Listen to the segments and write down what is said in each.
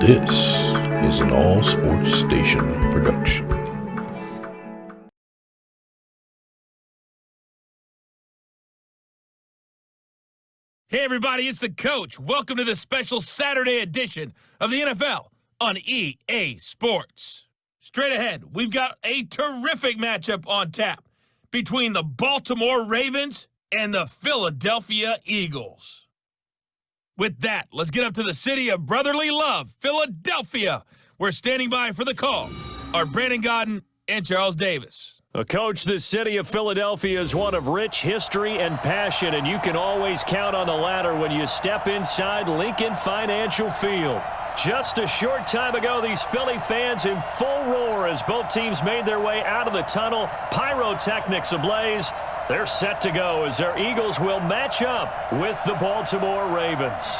This is an All Sports Station production. Hey everybody, it's the coach. Welcome to the special Saturday edition of the NFL on EA Sports. Straight ahead, we've got a terrific matchup on tap between the Baltimore Ravens and the Philadelphia Eagles. With that, let's get up to the city of brotherly love, Philadelphia. We're standing by for the call are Brandon Godden and Charles Davis. Coach, the city of Philadelphia is one of rich history and passion, and you can always count on the latter when you step inside Lincoln Financial Field. Just a short time ago, these Philly fans in full roar as both teams made their way out of the tunnel, pyrotechnics ablaze. They're set to go as their Eagles will match up with the Baltimore Ravens.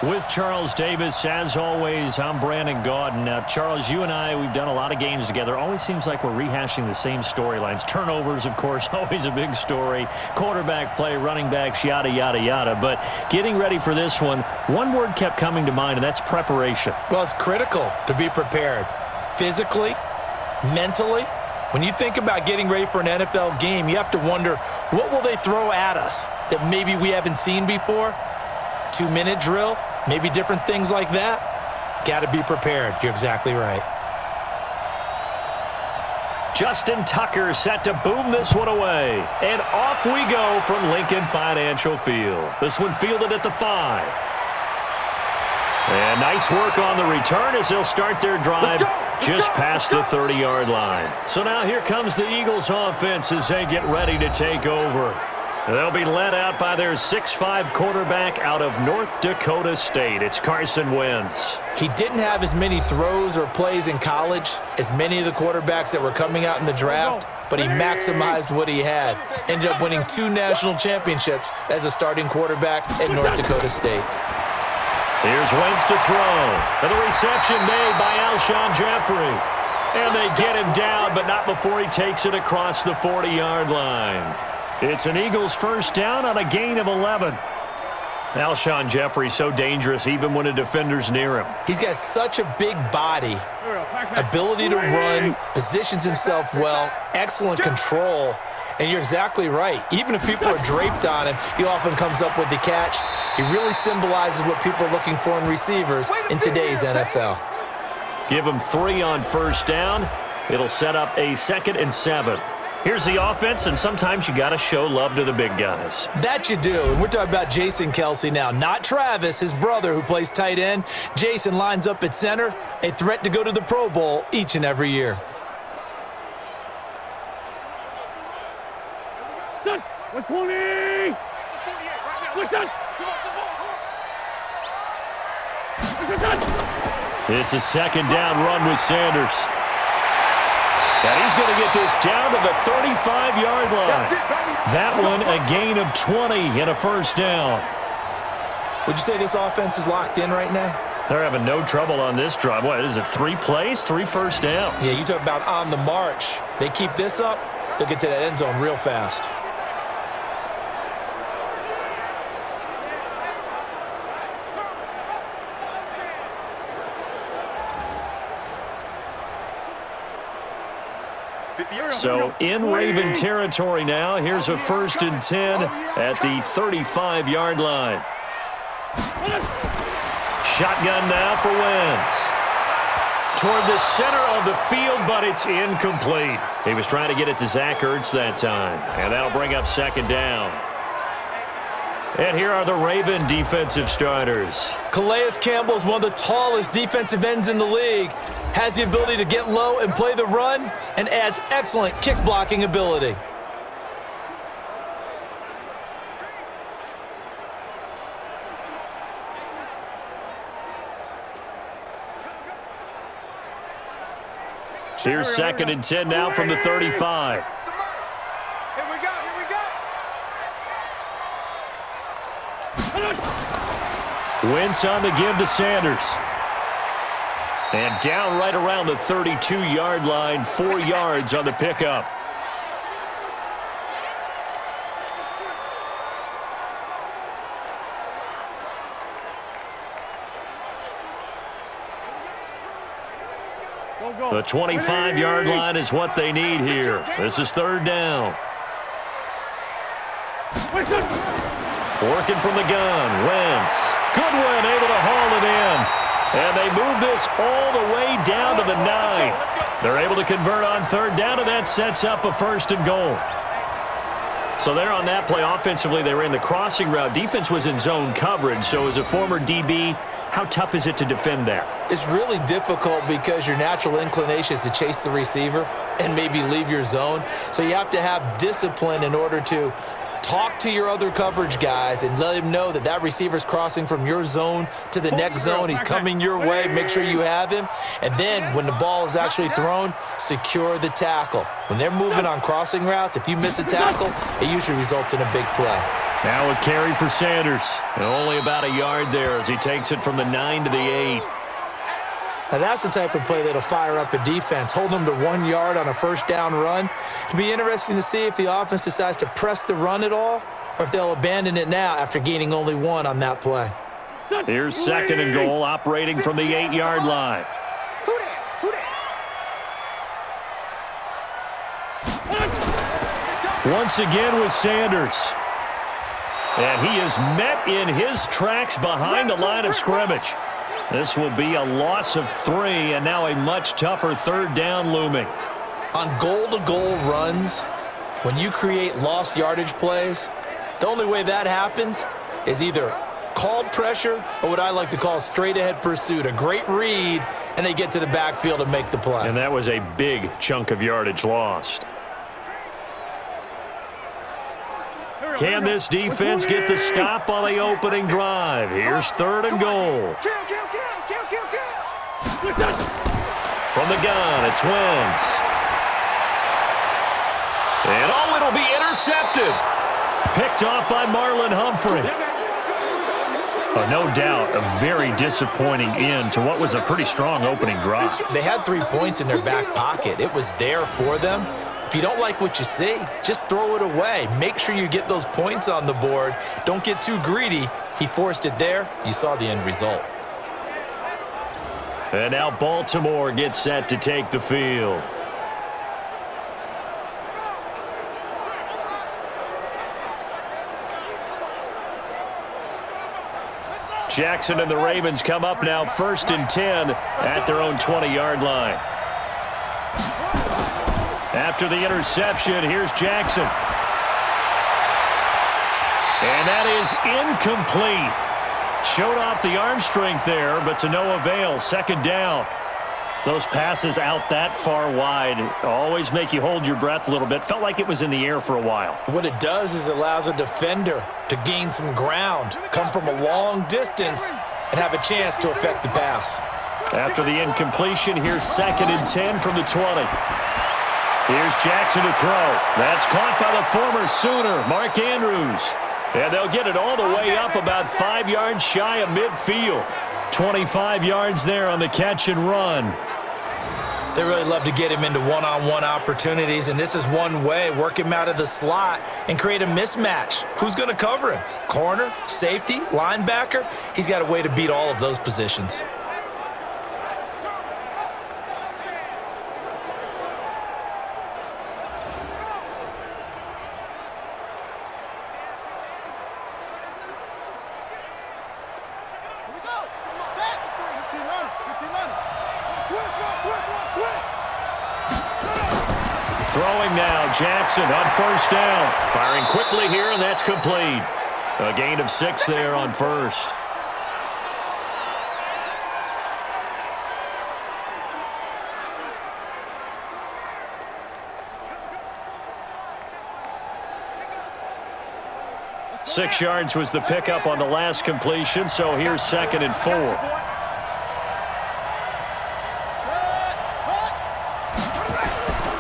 With Charles Davis, as always, I'm Brandon Godden. Now, Charles, you and I, we've done a lot of games together. Always seems like we're rehashing the same storylines. Turnovers, of course, always a big story. Quarterback play, running backs, yada, yada, yada. But getting ready for this one word kept coming to mind, and that's preparation. Well, it's critical to be prepared. Physically, mentally. When you think about getting ready for an NFL game, you have to wonder, what will they throw at us that maybe we haven't seen before? 2-minute drill? Maybe different things like that. Got to be prepared. You're exactly right. Justin Tucker set to boom this one away. And off we go from Lincoln Financial Field. This one fielded at the 5. And nice work on the return as they'll start their drive just past the 30-yard line. So now here comes the Eagles offense as they get ready to take over. They'll be led out by their 6'5" quarterback out of North Dakota State. It's Carson Wentz. He didn't have as many throws or plays in college as many of the quarterbacks that were coming out in the draft, but he maximized what he had. Ended up winning 2 national championships as a starting quarterback at North Dakota State. Here's Wentz to throw. And the reception made by Alshon Jeffrey. And they get him down, but not before he takes it across the 40-yard line. It's an Eagles first down on a gain of 11. Alshon Jeffrey so dangerous even when a defender's near him. He's got such a big body, ability to run, positions himself well, excellent control. And you're exactly right. Even if people are draped on him, he often comes up with the catch. He really symbolizes what people are looking for in receivers in today's NFL. Give him 3 on first down. It'll set up a 2nd and 7. Here's the offense, and sometimes you got to show love to the big guys. That you do, and we're talking about Jason Kelsey now, not Travis, his brother who plays tight end. Jason lines up at center, a threat to go to the Pro Bowl each and every year. Done. 120. We're done. It's a 2nd down run with Sanders. And he's going to get this down to the 35-yard line. That one a gain of 20 and a first down. Would you say this offense is locked in right now? They're having no trouble on this drive. What is it, 3 plays, 3 first downs? Yeah, you talk about on the march. They keep this up, they'll get to that end zone real fast. So in Raven territory now, here's a 1st and 10 at the 35-yard line. Shotgun now for Wentz. Toward the center of the field, but it's incomplete. He was trying to get it to Zach Ertz that time, and that'll bring up 2nd down. And here are the Raven defensive starters. Calais Campbell is one of the tallest defensive ends in the league. Has the ability to get low and play the run, and adds excellent kick blocking ability. Here's 2nd and 10 now from the 35. Wentz on the give to Sanders. And down right around the 32-yard line, 4 yards on the pickup. The 25-yard line is what they need here. This is third down. Working from the gun, Wentz. Goodwin able to haul it in. And they move this all the way down to the 9. They're able to convert on third down, and that sets up a 1st and goal. So there on that play, offensively, they were in the crossing route. Defense was in zone coverage, so as a former DB, how tough is it to defend that? It's really difficult because your natural inclination is to chase the receiver and maybe leave your zone. So you have to have discipline in order to talk to your other coverage guys and let him know that that receiver's crossing from your zone to the next zone. He's coming your way. Make sure you have him. And then when the ball is actually thrown, secure the tackle. When they're moving on crossing routes, if you miss a tackle, it usually results in a big play. Now a carry for Sanders. And only about a yard there as he takes it from the 9 to the 8. Now that's the type of play that'll fire up a defense. Hold them to 1 yard on a 1st down run. It'll be interesting to see if the offense decides to press the run at all or if they'll abandon it now after gaining only 1 on that play. Here's 2nd and goal, operating from the 8-yard line. Once again with Sanders. And he is met in his tracks behind the line of scrimmage. This will be a loss of 3, and now a much tougher 3rd down looming. On goal-to-goal runs, when you create lost yardage plays, the only way that happens is either called pressure or what I like to call straight-ahead pursuit, a great read, and they get to the backfield and make the play. And that was a big chunk of yardage lost. Can this defense get the stop on the opening drive? Here's 3rd and goal. From the gun, it's Wentz. And it'll be intercepted. Picked off by Marlon Humphrey. No doubt, a very disappointing end to what was a pretty strong opening drive. They had 3 points in their back pocket. It was there for them. If you don't like what you see, just throw it away. Make sure you get those points on the board. Don't get too greedy. He forced it there. You saw the end result. And now Baltimore gets set to take the field. Jackson and the Ravens come up now 1st and 10 at their own 20-yard line. After the interception, here's Jackson. And that is incomplete. Showed off the arm strength there, but to no avail. 2nd down. Those passes out that far wide always make you hold your breath a little bit. Felt like it was in the air for a while. What it does is it allows a defender to gain some ground, come from a long distance, and have a chance to affect the pass. After the incompletion, here's 2nd and 10 from the 20. Here's Jackson to throw. That's caught by the former Sooner, Mark Andrews. And they'll get it all the way up about 5 yards shy of midfield. 25 yards there on the catch and run. They really love to get him into one-on-one opportunities, and this is one way. Work him out of the slot and create a mismatch. Who's going to cover him? Corner, safety, linebacker? He's got a way to beat all of those positions. Throwing now, Jackson on 1st down. Firing quickly here, and that's complete. A gain of 6 there on 1st. Six yards was the pickup on the last completion, so here's 2nd and 4.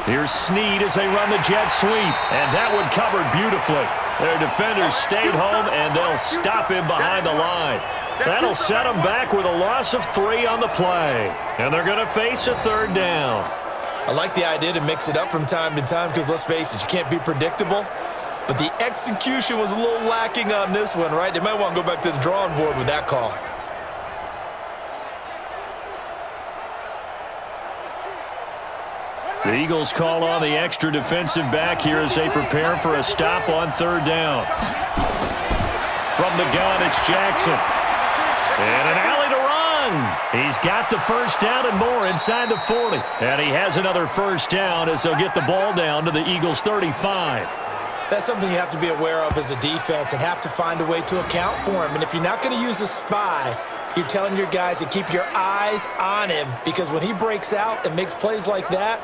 Here's Snead as they run the jet sweep, and that one covered beautifully. Their defenders stayed home, and they'll stop him behind the line. That'll set them back with a loss of 3 on the play, and they're going to face a 3rd down. I like the idea to mix it up from time to time because, let's face it, you can't be predictable. But the execution was a little lacking on this one, right? They might want to go back to the drawing board with that call. The Eagles call on the extra defensive back here as they prepare for a stop on third down. From the gun, it's Jackson. And an alley to run. He's got the first down and more inside the 40. And he has another first down as they'll get the ball down to the Eagles' 35. That's something you have to be aware of as a defense and have to find a way to account for him. And if you're not going to use a spy, you're telling your guys to keep your eyes on him, because when he breaks out and makes plays like that,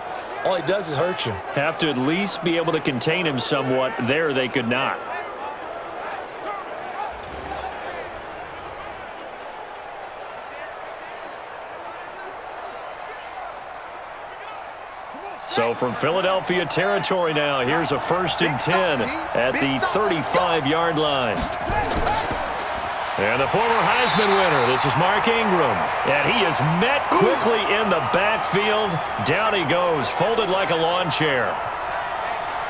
all he does is hurt you. Have to at least be able to contain him somewhat. There they could not. So from Philadelphia territory now, here's a 1st and 10 at the 35-yard line. And the former Heisman winner, this is Mark Ingram. And he is met quickly in the backfield. Down he goes, folded like a lawn chair.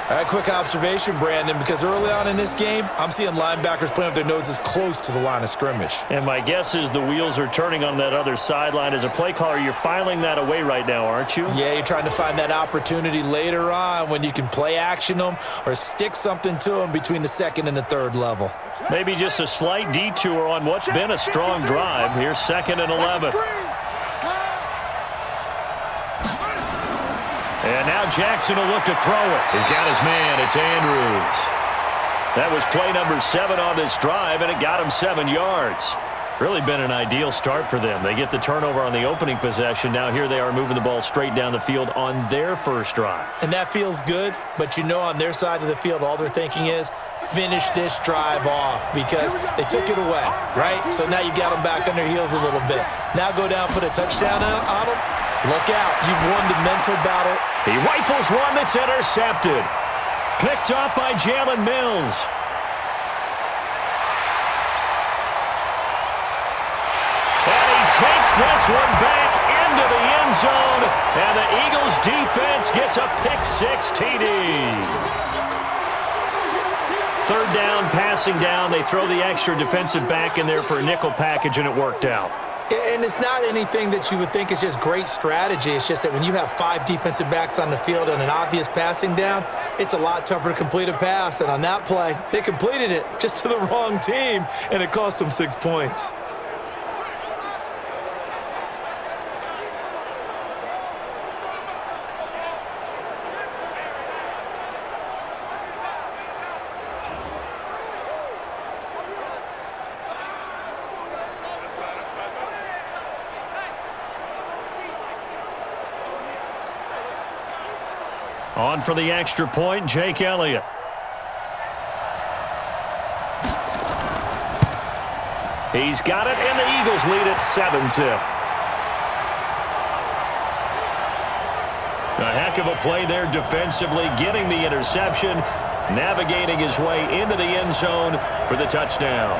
A quick observation, Brandon, because early on in this game, I'm seeing linebackers playing with their noses close to the line of scrimmage. And my guess is the wheels are turning on that other sideline. As a play caller, you're filing that away right now, aren't you? Yeah, you're trying to find that opportunity later on when you can play action them or stick something to them between the 2nd and the 3rd level. Maybe just a slight detour on what's been a strong drive. Here's 2nd and 11. And now Jackson will look to throw it. He's got his man. It's Andrews. That was play number 7 on this drive, and it got him 7 yards. Really been an ideal start for them. They get the turnover on the opening possession. Now here they are moving the ball straight down the field on their first drive. And that feels good, but you know on their side of the field, all they're thinking is finish this drive off because they took it away, right? So now you got them back on their heels a little bit. Now go down, put a touchdown on them. Look out. You've won the mental battle. He rifles one that's intercepted. Picked up by Jalen Mills. And he takes this one back into the end zone. And the Eagles defense gets a pick-6 TD. 3rd down, passing down. They throw the extra defensive back in there for a nickel package, and it worked out. And it's not anything that you would think is just great strategy. It's just that when you have 5 defensive backs on the field and an obvious passing down, it's a lot tougher to complete a pass. And on that play, they completed it just to the wrong team, and it cost them 6 points. On for the extra point, Jake Elliott. He's got it, and the Eagles lead at 7-zip. A heck of a play there defensively, getting the interception, navigating his way into the end zone for the touchdown.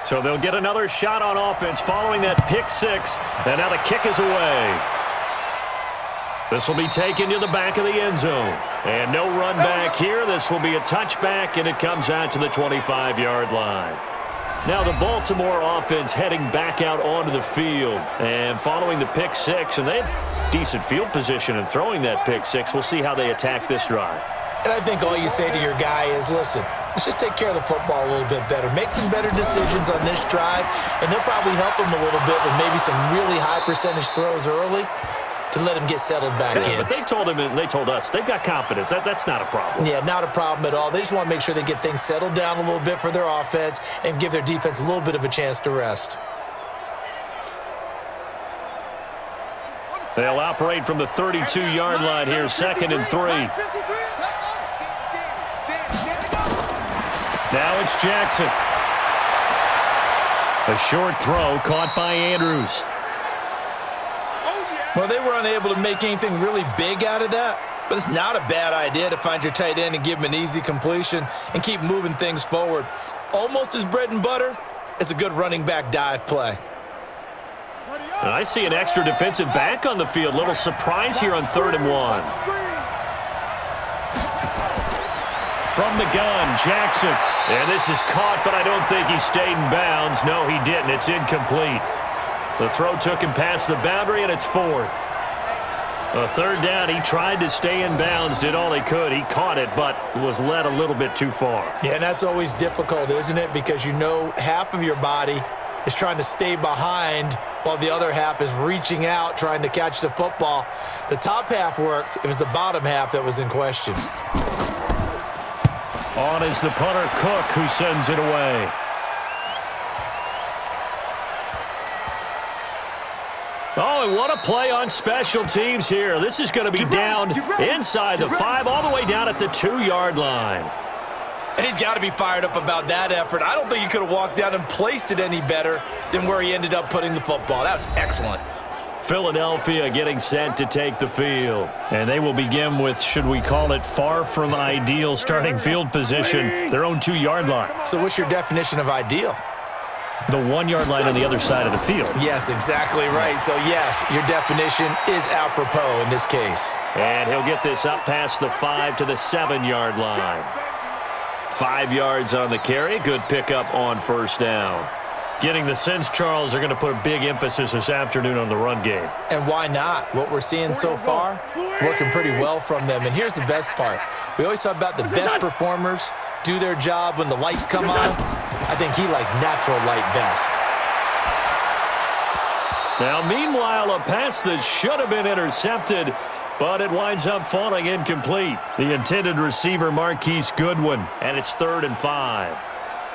So they'll get another shot on offense following that pick-6, and now the kick is away. This will be taken to the back of the end zone. And no run back here. This will be a touchback, and it comes out to the 25-yard line. Now the Baltimore offense heading back out onto the field. And following the pick-6, and they have decent field position in throwing that pick-6. We'll see how they attack this drive. And I think all you say to your guy is, listen, let's just take care of the football a little bit better. Make some better decisions on this drive, and they'll probably help him a little bit with maybe some really high percentage throws early to let him get settled back in. But they told him and they told us they've got confidence. That's not a problem. Yeah, not a problem at all. They just want to make sure they get things settled down a little bit for their offense and give their defense a little bit of a chance to rest. They'll operate from the 32-yard line here, 2nd and 3. Now it's Jackson. A short throw caught by Andrews. Well, they were unable to make anything really big out of that, but it's not a bad idea to find your tight end and give him an easy completion and keep moving things forward. Almost as bread and butter as a good running back dive play. And I see an extra defensive back on the field. Little surprise here on 3rd and 1. From the gun, Jackson. And this is caught, but I don't think he stayed in bounds. No, he didn't. It's incomplete. The throw took him past the boundary, and it's 4th. A 3rd down, he tried to stay in bounds, did all he could. He caught it, but was led a little bit too far. Yeah, and that's always difficult, isn't it? Because you know half of your body is trying to stay behind while the other half is reaching out, trying to catch the football. The top half worked. It was the bottom half that was in question. On is the punter, Cook, who sends it away. Oh, and what a play on special teams here. This is going to be down inside the 5, all the way down at the 2-yard line. And he's got to be fired up about that effort. I don't think he could have walked down and placed it any better than where he ended up putting the football. That was excellent. Philadelphia getting set to take the field. And they will begin with, should we call it, far from ideal starting field position, their own 2-yard line. So what's your definition of ideal? The 1-yard line on the other side of the field. Yes, exactly right. So, yes, your definition is apropos in this case. And he'll get this up past the 5 to the 7-yard line. 5 yards on the carry. Good pickup on 1st down. Getting the sense, Charles, are going to put a big emphasis this afternoon on the run game. And why not? What we're seeing so far is working pretty well from them. And here's the best part. We always talk about the best performers do their job when the lights come on. I think he likes natural light best. Now, meanwhile, a pass that should have been intercepted, but it winds up falling incomplete. The intended receiver, Marquise Goodwin, and it's 3rd and 5.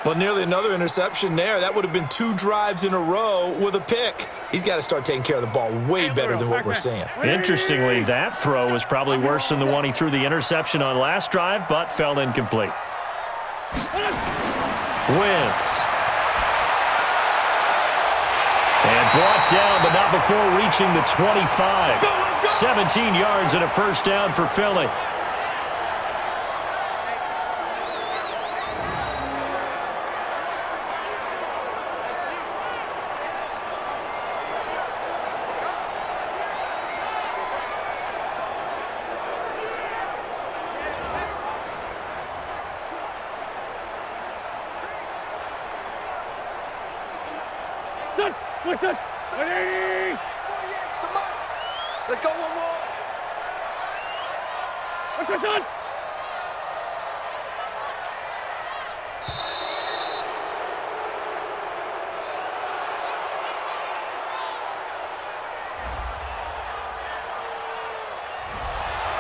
Well, nearly another interception there. That would have been 2 drives in a row with a pick. He's got to start taking care of the ball way better than what we're seeing. Interestingly, that throw was probably worse than the one he threw the interception on last drive, but fell incomplete. Wentz. And brought down, but not before reaching the 25. 17 yards and a 1st down for Philly. Listen, ready? Let's go one more. What's your son?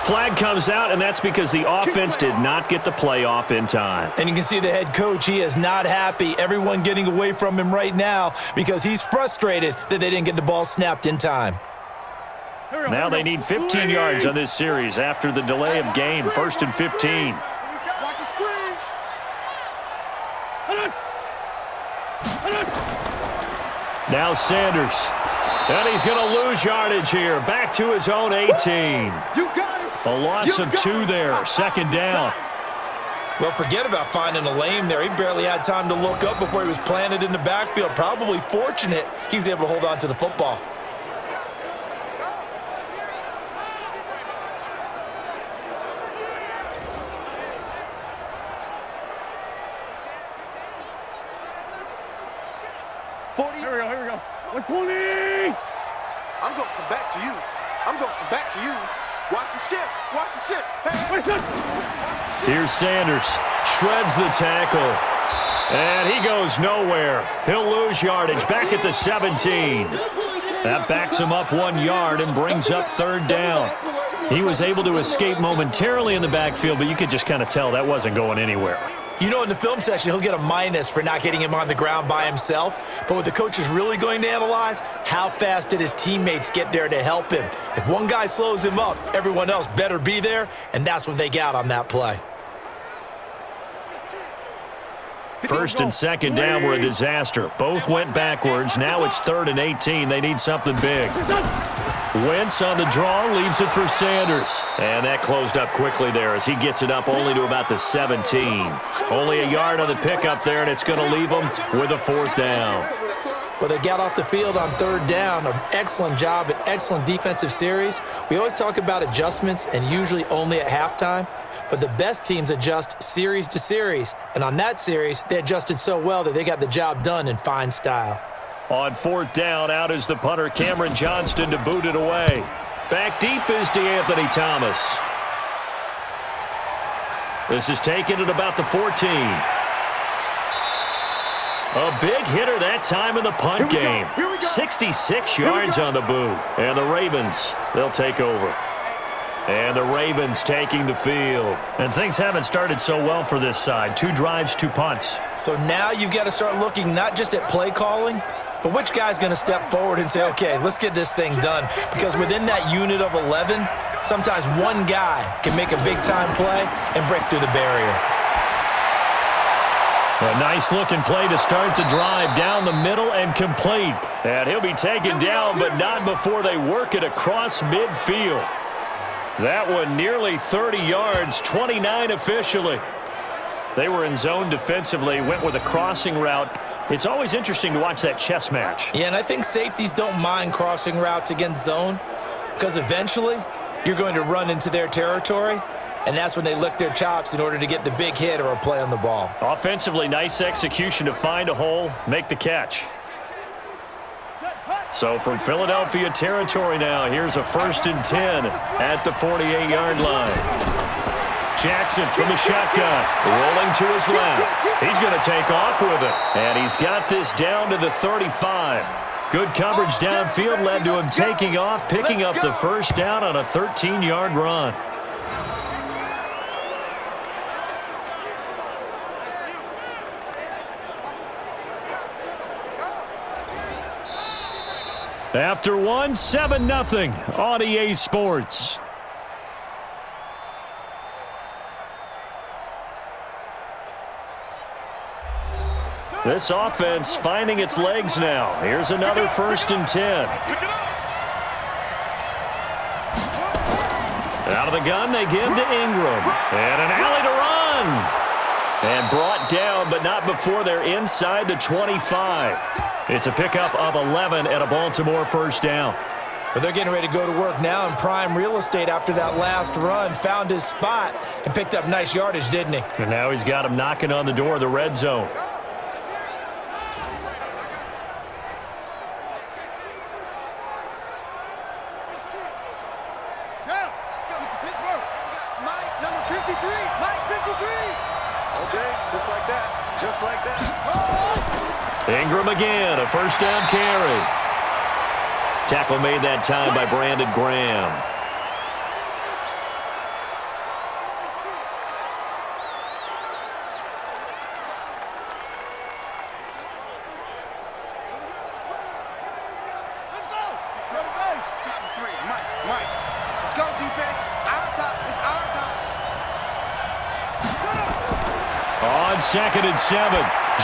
Flag comes out, and that's because the offense did not get the play off in time. And you can see the head coach, he is not happy. Everyone getting away from him right now because he's frustrated that they didn't get the ball snapped in time. Now they need 15 yards on this series after the delay of game. 1st and 15. Watch the screen. Now Sanders. And he's going to lose yardage here. Back to his own 18. You got it. A loss of 2 there. 2nd down. Well, forget about finding a lane there. He barely had time to look up before he was planted in the backfield. Probably fortunate he was able to hold on to the football. Here we go. 120! I'm going to come back to you. I'm going to come back to you. Watch the ship. Watch the ship. Hey. Here's Sanders. Shreds the tackle. And he goes nowhere. He'll lose yardage back at the 17. That backs him up 1 yard and brings up 3rd down. He was able to escape momentarily in the backfield, but you could just kind of tell that wasn't going anywhere. You know, in the film session, he'll get a minus for not getting him on the ground by himself. But what the coach is really going to analyze, how fast did his teammates get there to help him? If one guy slows him up, everyone else better be there, and that's what they got on that play. First and second down were a disaster. Both went backwards. Now it's 3rd and 18. They need something big. Wentz on the draw, leaves it for Sanders. And that closed up quickly there as he gets it up only to about the 17. Only a yard on the pickup there, and it's going to leave them with a 4th down. Well, they got off the field on 3rd down. An excellent job, an excellent defensive series. We always talk about adjustments, and usually only at halftime. But the best teams adjust series to series. And on that series, they adjusted so well that they got the job done in fine style. On 4th down, out is the punter, Cameron Johnston, to boot it away. Back deep is DeAnthony Thomas. This is taken at about the 14. A big hitter that time in the punt game. 66 yards on the boot. And the Ravens, they'll take over. And the Ravens taking the field. And things haven't started so well for this side. 2 drives, 2 punts. So now you've got to start looking not just at play calling, but which guy's going to step forward and say, okay, let's get this thing done. Because within that unit of 11, sometimes one guy can make a big-time play and break through the barrier. A nice-looking play to start the drive down the middle and complete. And he'll be taken down, but not before they work it across midfield. That one nearly 30 yards, 29 officially. They were in zone defensively, went with a crossing route. It's always interesting to watch that chess match. Yeah, and I think safeties don't mind crossing routes against zone because eventually you're going to run into their territory, and that's when they lick their chops in order to get the big hit or a play on the ball. Offensively, nice execution to find a hole, make the catch. So from Philadelphia territory now, here's a 1st and 10 at the 48-yard line. Jackson from the shotgun, rolling to his left. He's going to take off with it, and he's got this down to the 35. Good coverage downfield led to him taking off, picking up the 1st down on a 13-yard run. After one, 7-0 on EA Sports. This offense finding its legs now. Here's another 1st and 10. Out of the gun, they give to Ingram. And an alley to run. And brought down, but not before they're inside the 25. It's a pickup of 11 and a Baltimore 1st down. But they're getting ready to go to work now in prime real estate after that last run. Found his spot and picked up nice yardage, didn't he? And now he's got him knocking on the door of the red zone. Ingram again, a 1st down carry. Tackle made that time by Brandon Graham. Let's go. Mike. Let's go, defense. Our top. It's our top. On 2nd and 7,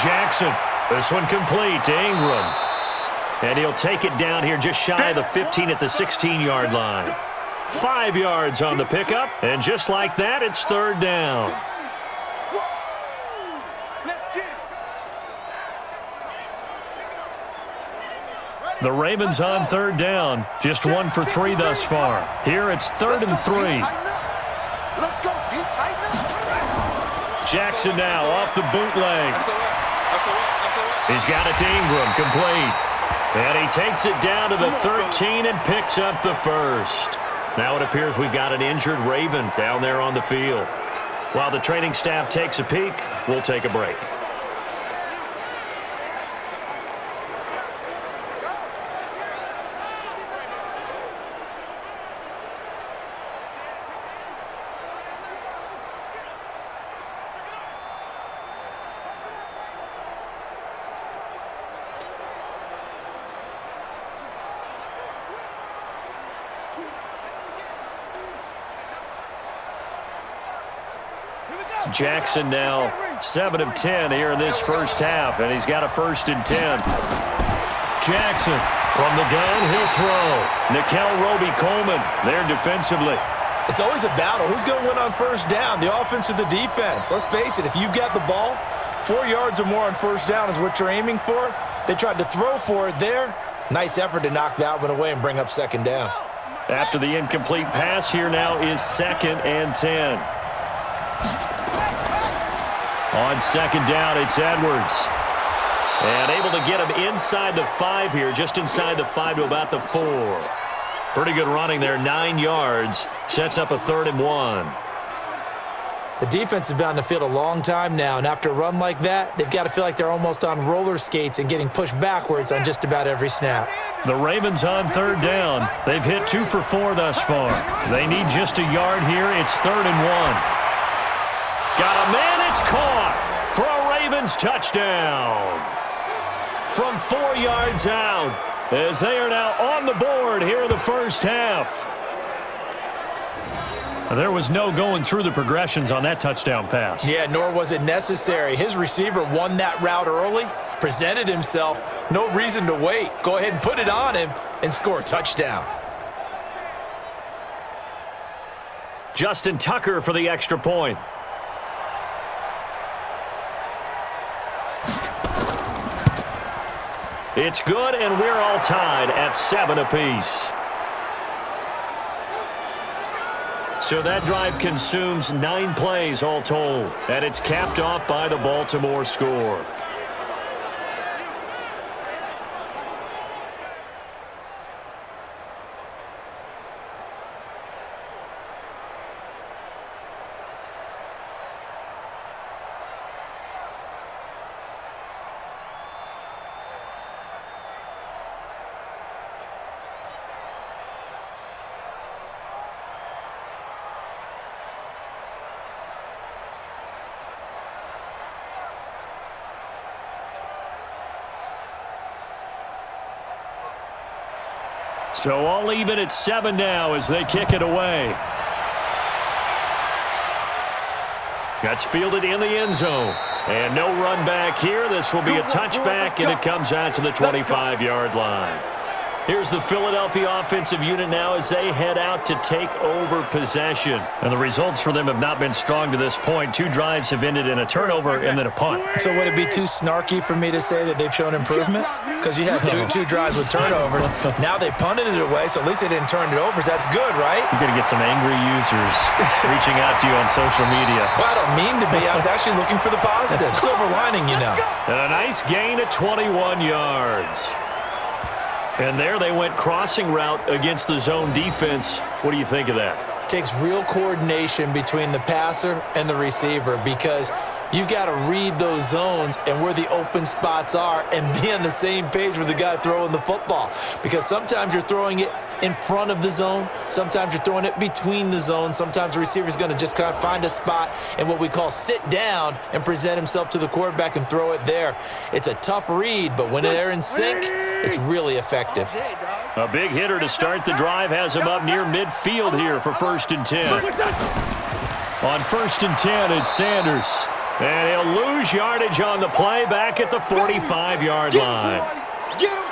Jackson. This one complete to Ingram. And he'll take it down here just shy of the 15 at the 16-yard line. 5 yards on the pickup, and just like that, it's 3rd down. The Ravens on 3rd down, just 1 for 3 thus far. Here it's 3rd and 3. Let's go, Pete. Tighten up. Jackson now off the bootleg. He's got it to Ingram, complete. And he takes it down to the 13 and picks up the 1st. Now it appears we've got an injured Raven down there on the field. While the training staff takes a peek, we'll take a break. Jackson now 7 of 10 here in this first half, and he's got a 1st and 10. Jackson from the gun, he'll throw. Nickel Roby-Coleman there defensively. It's always a battle. Who's going to win on first down, the offense or the defense? Let's face it, if you've got the ball, 4 yards or more on first down is what you're aiming for. They tried to throw for it there. Nice effort to knock that one away and bring up 2nd down. After the incomplete pass, here now is 2nd and 10. On 2nd down, it's Edwards. And able to get him inside the 5 here, just inside the 5 to about the 4. Pretty good running there, 9 yards. Sets up a 3rd and 1. The defense has been on the field a long time now, and after a run like that, they've got to feel like they're almost on roller skates and getting pushed backwards on just about every snap. The Ravens on 3rd down. They've hit 2 for 4 thus far. They need just a yard here. It's 3rd and 1. Got a man, it's caught for a Ravens touchdown. From 4 yards out, as they are now on the board here in the first half. There was no going through the progressions on that touchdown pass. Yeah, nor was it necessary. His receiver won that route early, presented himself, no reason to wait. Go ahead and put it on him and score a touchdown. Justin Tucker for the extra point. It's good, and we're all tied at 7 apiece. So that drive consumes 9 plays all told, and it's capped off by the Baltimore score. So all even at 7 now as they kick it away. That's fielded in the end zone. And no run back here. This will be a touchback, and it comes out to the 25-yard line. Here's the Philadelphia offensive unit now as they head out to take over possession. And the results for them have not been strong to this point. 2 drives have ended in a turnover and then a punt. So would it be too snarky for me to say that they've shown improvement? Because you had two drives with turnovers. Now they punted it away, so at least they didn't turn it over. So that's good, right? You're going to get some angry users reaching out to you on social media. Well, I don't mean to be. I was actually looking for the positive. Silver lining, you know. And a nice gain of 21 yards. And there they went crossing route against the zone defense. What do you think of that? Takes real coordination between the passer and the receiver because you've got to read those zones and where the open spots are and be on the same page with the guy throwing the football. Because sometimes you're throwing it in front of the zone. Sometimes you're throwing it between the zones. Sometimes the receiver's going to just kind of find a spot and what we call sit down and present himself to the quarterback and throw it there. It's a tough read, but when they're in sync, it's really effective. A big hitter to start the drive has him up near midfield here for 1st and 10. On 1st and 10, it's Sanders. And he'll lose yardage on the play back at the 45-yard line.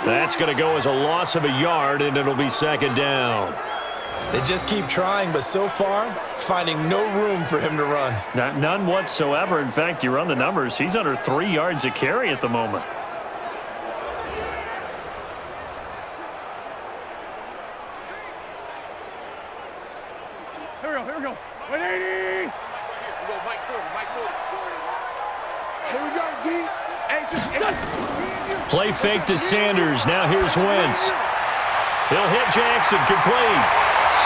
That's going to go as a loss of a yard, and it'll be 2nd down. They just keep trying, but so far, finding no room for him to run. None whatsoever. In fact, you run the numbers. He's under 3 yards a carry at the moment. Here we go. 180! Here we go, D. Play fake to Sanders. Now here's Wentz. He'll hit Jackson complete.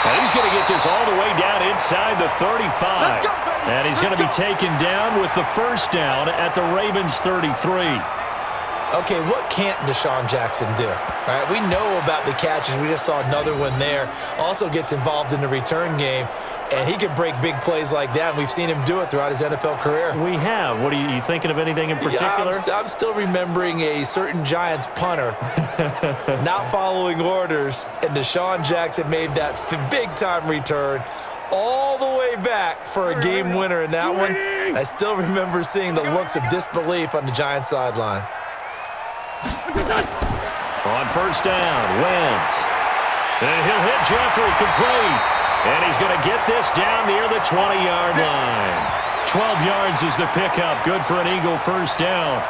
And he's going to get this all the way down inside the 35. And he's going to be taken down with the 1st down at the Ravens 33. Okay, what can't Deshaun Jackson do? All right, we know about the catches. We just saw another one there. Also gets involved in the return game, and he can break big plays like that. And we've seen him do it throughout his NFL career. We have. What are you thinking of anything in particular? Yeah, I'm still remembering a certain Giants punter not following orders, and Deshaun Jackson made that big-time return all the way back for a game winner in that one. I still remember seeing the looks of disbelief on the Giants sideline. On first down, Wentz. And he'll hit Jeffrey complete. And he's going to get this down near the 20-yard line. 12 yards is the pickup. Good for an Eagle first down.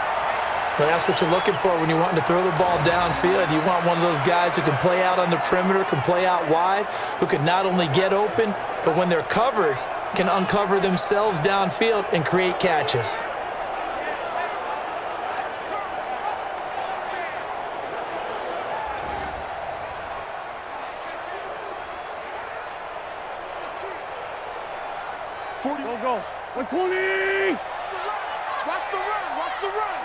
Well, that's what you're looking for when you're wanting to throw the ball downfield. You want one of those guys who can play out on the perimeter, can play out wide, who can not only get open, but when they're covered, can uncover themselves downfield and create catches. Go. 120. Watch the run. Watch the run.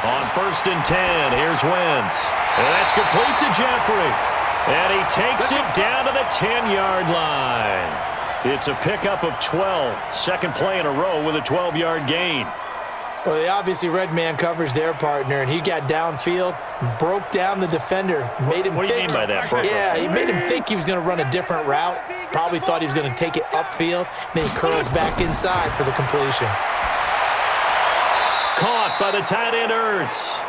On first and 10, here's Wentz. And that's complete to Jeffrey. And he takes it down to the 10-yard line. It's a pickup of 12. Second play in a row with a 12-yard gain. Well, they obviously red man covers their partner, and he got downfield, broke down the defender, made him What do you mean by that, Bro? Yeah, he made him think he was going to run a different route. Probably thought he was going to take it upfield. Then he curls back inside for the completion. Caught by the tight end, Ertz.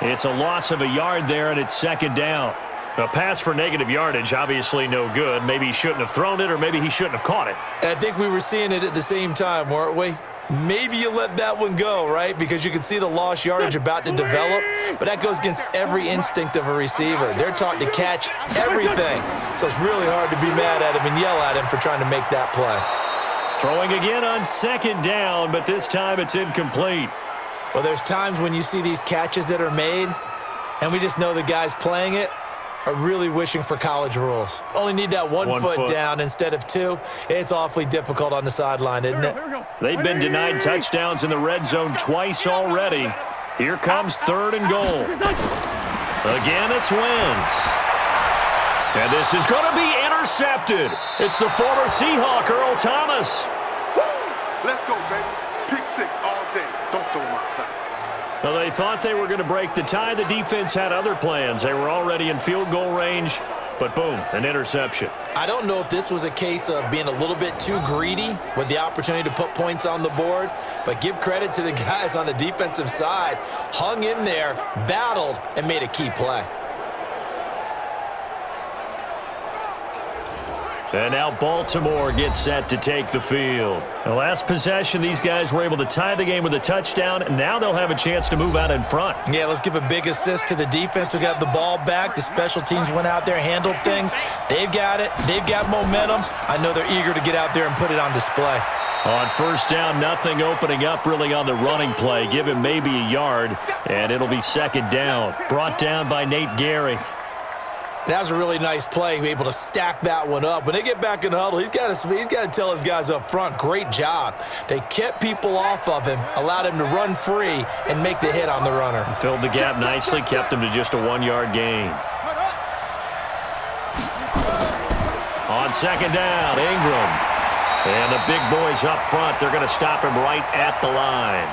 It's a loss of a yard there, and it's second down. A pass for negative yardage, obviously no good. Maybe he shouldn't have thrown it, or maybe he shouldn't have caught it. And I think we were seeing it at the same time, weren't we? Maybe you let that one go, right? Because you can see the lost yardage about to develop, but that goes against every instinct of a receiver. They're taught to catch everything, so it's really hard to be mad at him and yell at him for trying to make that play. Throwing again on second down, but this time it's incomplete. Well, there's times when you see these catches that are made, and we just know the guys playing it are really wishing for college rules. Only need that one foot down instead of two. It's awfully difficult on the sideline, isn't it? They've been denied touchdowns in the red zone twice already. Here comes third and goal. Again, it's Wentz. And this is going to be intercepted. It's the former Seahawk, Earl Thomas. Woo! Let's go, baby. Pick six all day. Don't throw my side. Well, they thought they were going to break the tie. The defense had other plans. They were already in field goal range, but boom, an interception. I don't know if this was a case of being a little bit too greedy with the opportunity to put points on the board, but give credit to the guys on the defensive side. Hung in there, battled, and made a key play. And now Baltimore gets set to take the field. The last possession, these guys were able to tie the game with a touchdown, and now they'll have a chance to move out in front. Yeah, let's give a big assist to the defense who got the ball back. The special teams went out there, handled things. They've got it. They've got momentum. I know they're eager to get out there and put it on display. On first down, nothing opening up really on the running play. Give him maybe a yard, and it'll be second down. Brought down by Nate Gary. That was a really nice play, able to stack that one up. When they get back in the huddle, he's got to tell his guys up front, great job. They kept people off of him, allowed him to run free, and make the hit on the runner. Filled the gap nicely, kept him to just a 1-yard gain. On second down, Ingram. And the big boys up front, they're going to stop him right at the line.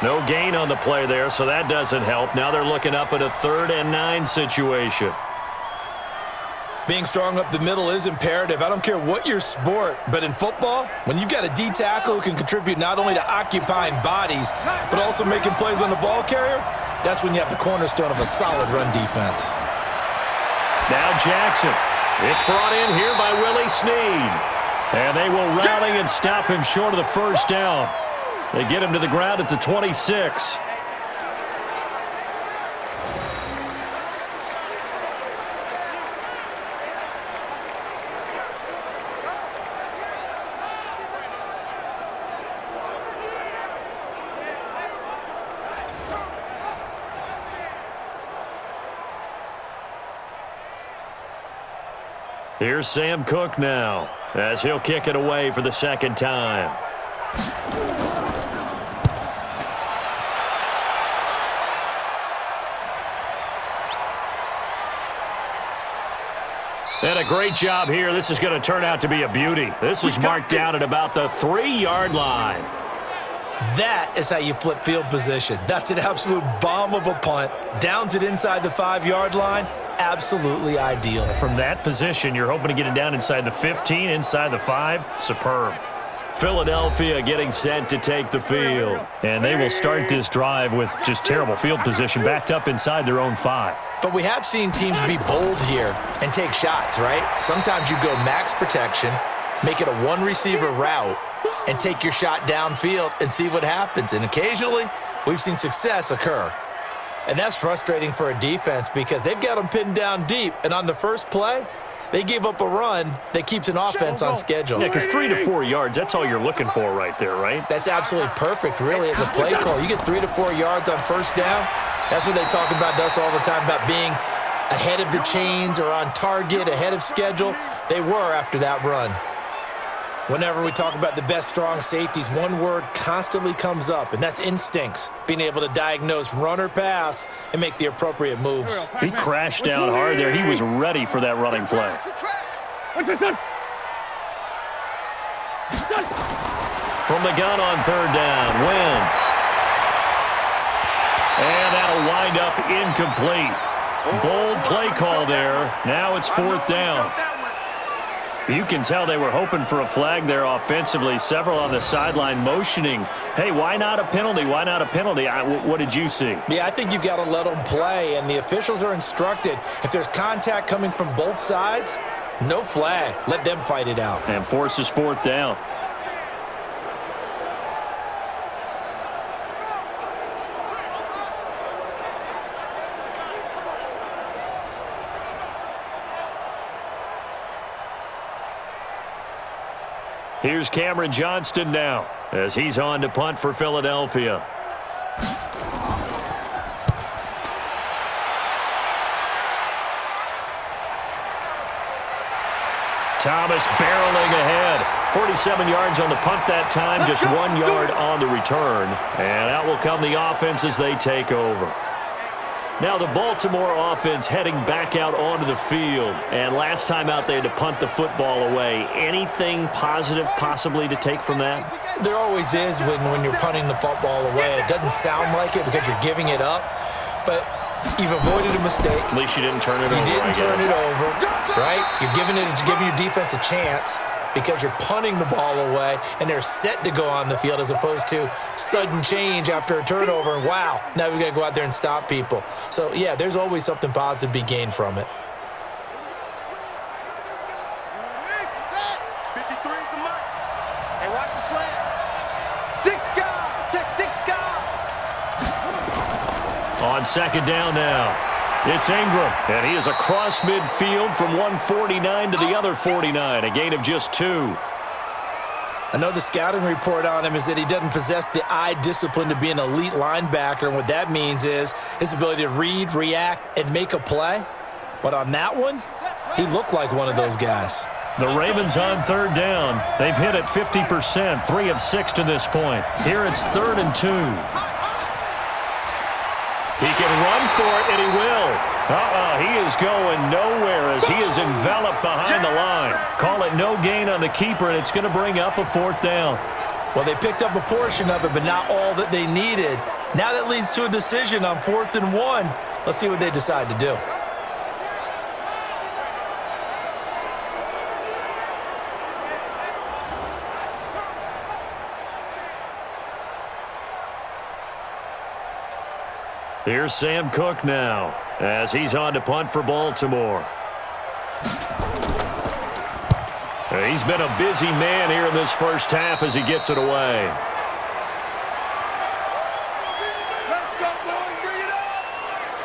No gain on the play there, so that doesn't help. Now they're looking up at a 3rd and 9 situation. Being strong up the middle is imperative. I don't care what your sport, but in football, when you've got a D tackle who can contribute not only to occupying bodies, but also making plays on the ball carrier, that's when you have the cornerstone of a solid run defense. Now Jackson. It's brought in here by Willie Snead. And they will rally and stop him short of the first down. They get him to the ground at the 26. Here's Sam Cook now, as he'll kick it away for the second time. And a great job here. This is going to turn out to be a beauty. This is marked down at about the 3-yard line. That is how you flip field position. That's an absolute bomb of a punt. Downs it inside the 5-yard line. Absolutely ideal. From that position, you're hoping to get it down inside the 15, inside the 5. Superb. Philadelphia getting set to take the field. And they will start this drive with just terrible field position, backed up inside their own 5. But we have seen teams be bold here and take shots, right? Sometimes you go max protection, make it a one-receiver route, and take your shot downfield and see what happens. And occasionally, we've seen success occur. And that's frustrating for a defense because they've got them pinned down deep. And on the first play, they gave up a run that keeps an offense on schedule. Yeah, because 3 to 4 yards, that's all you're looking for right there, right? That's absolutely perfect, really, as a play call. You get 3 to 4 yards on first down. That's what they talk about to us all the time, about being ahead of the chains or on target, ahead of schedule. They were after that run. Whenever we talk about the best strong safeties, one word constantly comes up, and that's instincts. Being able to diagnose run or pass and make the appropriate moves. He crashed down hard there. He was ready for that running play. From the gun on third down, Wentz. And that'll wind up incomplete. Bold play call there. Now it's fourth down. You can tell they were hoping for a flag there offensively. Several on the sideline motioning, hey, why not a penalty? Why not a penalty? What did you see? Yeah, I think you've got to let them play, and the officials are instructed. If there's contact coming from both sides, no flag. Let them fight it out. And forces fourth down. Here's Cameron Johnston now as he's on to punt for Philadelphia. Thomas barreling ahead. 47 yards on the punt that time, just 1 yard on the return. And out will come the offense as they take over. Now the Baltimore offense heading back out onto the field. And last time out they had to punt the football away. Anything positive possibly to take from that? There always is when you're punting the football away. It doesn't sound like it because you're giving it up. But you've avoided a mistake. At least you didn't turn it over. You didn't turn it over, right? You're giving your defense a chance because you're punting the ball away and they're set to go on the field as opposed to sudden change after a turnover. And wow, now we've got to go out there and stop people. So, yeah, there's always something positive to be gained from it. 53 is the mark. Hey, watch the slant. 6 guard. Check 6 guard. On second down now, it's Ingram, and he is across midfield from 149 to the other 49, a gain of just 2. I know the scouting report on him is that he doesn't possess the eye discipline to be an elite linebacker, and what that means is his ability to read, react, and make a play. But on that one, he looked like one of those guys. The Ravens on third down. They've hit it 50%, 3 of 6 to this point. Here it's 3rd and 2. He can run for it, and he will. He is going nowhere as he is enveloped behind the line. Call it no gain on the keeper, and it's going to bring up a 4th down. Well, they picked up a portion of it, but not all that they needed. Now that leads to a decision on 4th and 1. Let's see what they decide to do. Here's Sam Cook now as he's on to punt for Baltimore. He's been a busy man here in this first half as he gets it away.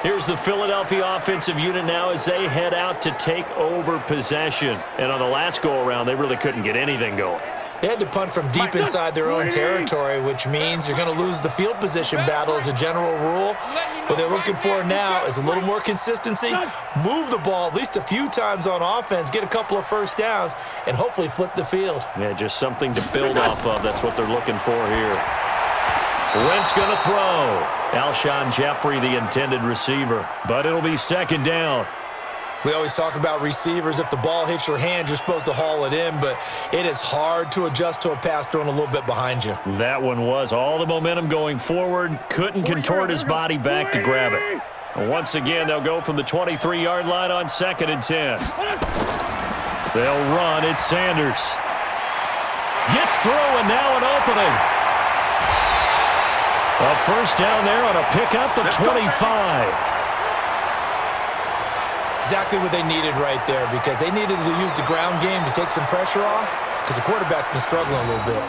Here's the Philadelphia offensive unit now as they head out to take over possession. And on the last go-around, they really couldn't get anything going. They had to punt from deep inside their own territory, which means you're going to lose the field position battle as a general rule. What they're looking for now is a little more consistency, move the ball at least a few times on offense, get a couple of first downs, and hopefully flip the field. Yeah, just something to build off of. That's what they're looking for here. Wentz going to throw. Alshon Jeffrey, the intended receiver. But it'll be 2nd down. We always talk about receivers. If the ball hits your hand, you're supposed to haul it in, but it is hard to adjust to a pass thrown a little bit behind you. That one was all the momentum going forward. Couldn't contort his body back to grab it. And once again, they'll go from the 23-yard line on 2nd and 10. They'll run. It's Sanders. Gets through, and now an opening. A first down there on a pickup at 25. Exactly what they needed right there, because they needed to use the ground game to take some pressure off, because the quarterback's been struggling a little bit.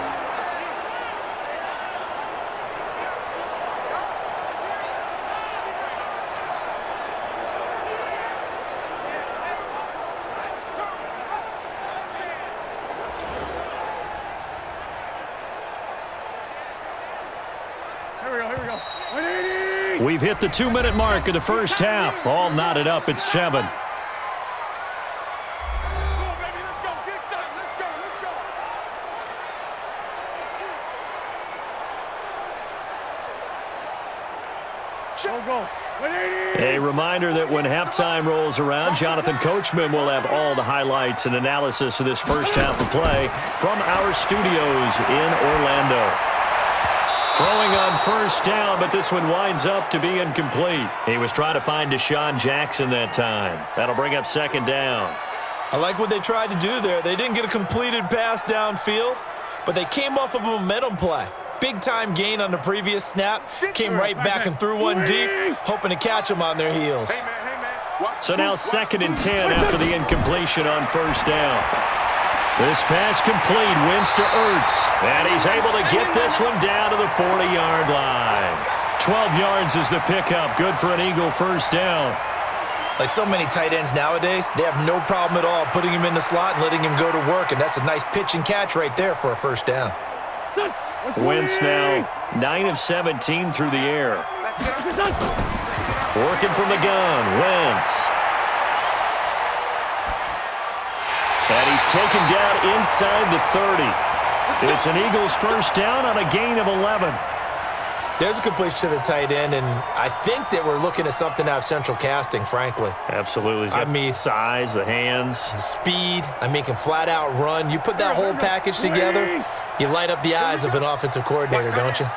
We've hit the 2-minute mark of the first half. All knotted up at 7. A reminder that when halftime rolls around, Jonathan Coachman will have all the highlights and analysis of this first half of play from our studios in Orlando. Throwing on first down, but this one winds up to be incomplete. He was trying to find Deshaun Jackson that time. That'll bring up second down. I like what they tried to do there. They didn't get a completed pass downfield, but they came off of a momentum play. Big-time gain on the previous snap. Came right back and threw one deep, hoping to catch them on their heels. So now 2nd and 10 after the incompletion on first down. This pass complete, Wentz to Ertz, and he's able to get this one down to the 40-yard line. 12 yards is the pickup, good for an Eagle first down. Like so many tight ends nowadays, they have no problem at all putting him in the slot and letting him go to work, and that's a nice pitch and catch right there for a first down. Wentz now 9 of 17 through the air. Working from the gun, Wentz. And he's taken down inside the 30. It's an Eagles first down on a gain of 11. There's a completion to the tight end, and I think that we're looking at something out of central casting, frankly. Absolutely. I mean, size, the hands. Speed. I mean, can flat out run. You put that whole package together, you light up the eyes of an offensive coordinator, don't you?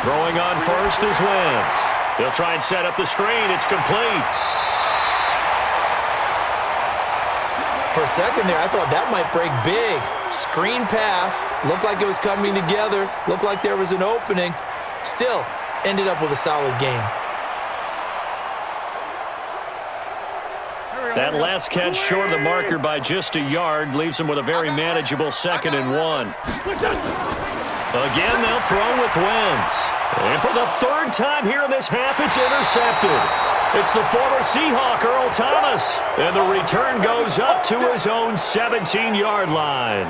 Throwing on first is Wentz. He'll try and set up the screen. It's complete. For a second there, I thought that might break big. Screen pass. Looked like it was coming together. Looked like there was an opening. Still, ended up with a solid game. That last catch short of the marker by just a yard leaves him with a very manageable 2nd and 1. Again, they'll throw with Wentz. And for the 3rd time here in this half, it's intercepted. It's the former Seahawk, Earl Thomas. And the return goes up to his own 17-yard line.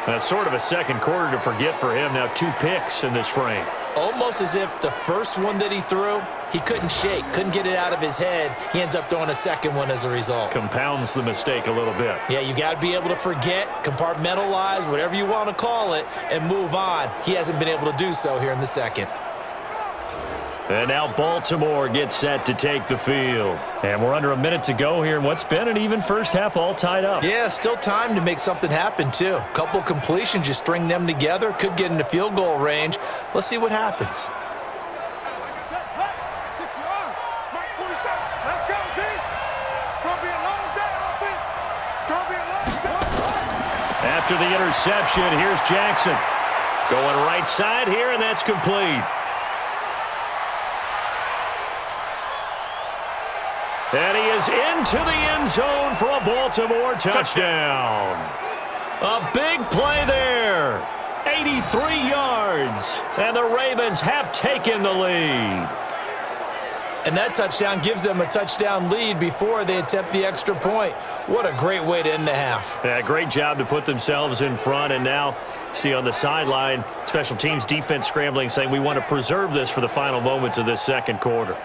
That's sort of a second quarter to forget for him. Now 2 picks in this frame. Almost as if the first one that he threw, he couldn't shake, couldn't get it out of his head. He ends up throwing a second one as a result. Compounds the mistake a little bit. Yeah, you got to be able to forget, compartmentalize, whatever you want to call it, and move on. He hasn't been able to do so here in the second. And now Baltimore gets set to take the field. And we're under a minute to go here in what's been an even first half, all tied up. Yeah, still time to make something happen, too. A couple completions, you string them together, could get into field goal range. Let's see what happens. Let's go, D. It's going to be a long day, offense. It's going to be a long day. After the interception, here's Jackson. Going right side here, and that's complete. And he is into the end zone for a Baltimore touchdown. A big play there. 83 yards. And the Ravens have taken the lead. And that touchdown gives them a touchdown lead before they attempt the extra point. What a great way to end the half. Yeah, great job to put themselves in front. And now, see on the sideline, special teams defense scrambling, saying we want to preserve this for the final moments of this second quarter.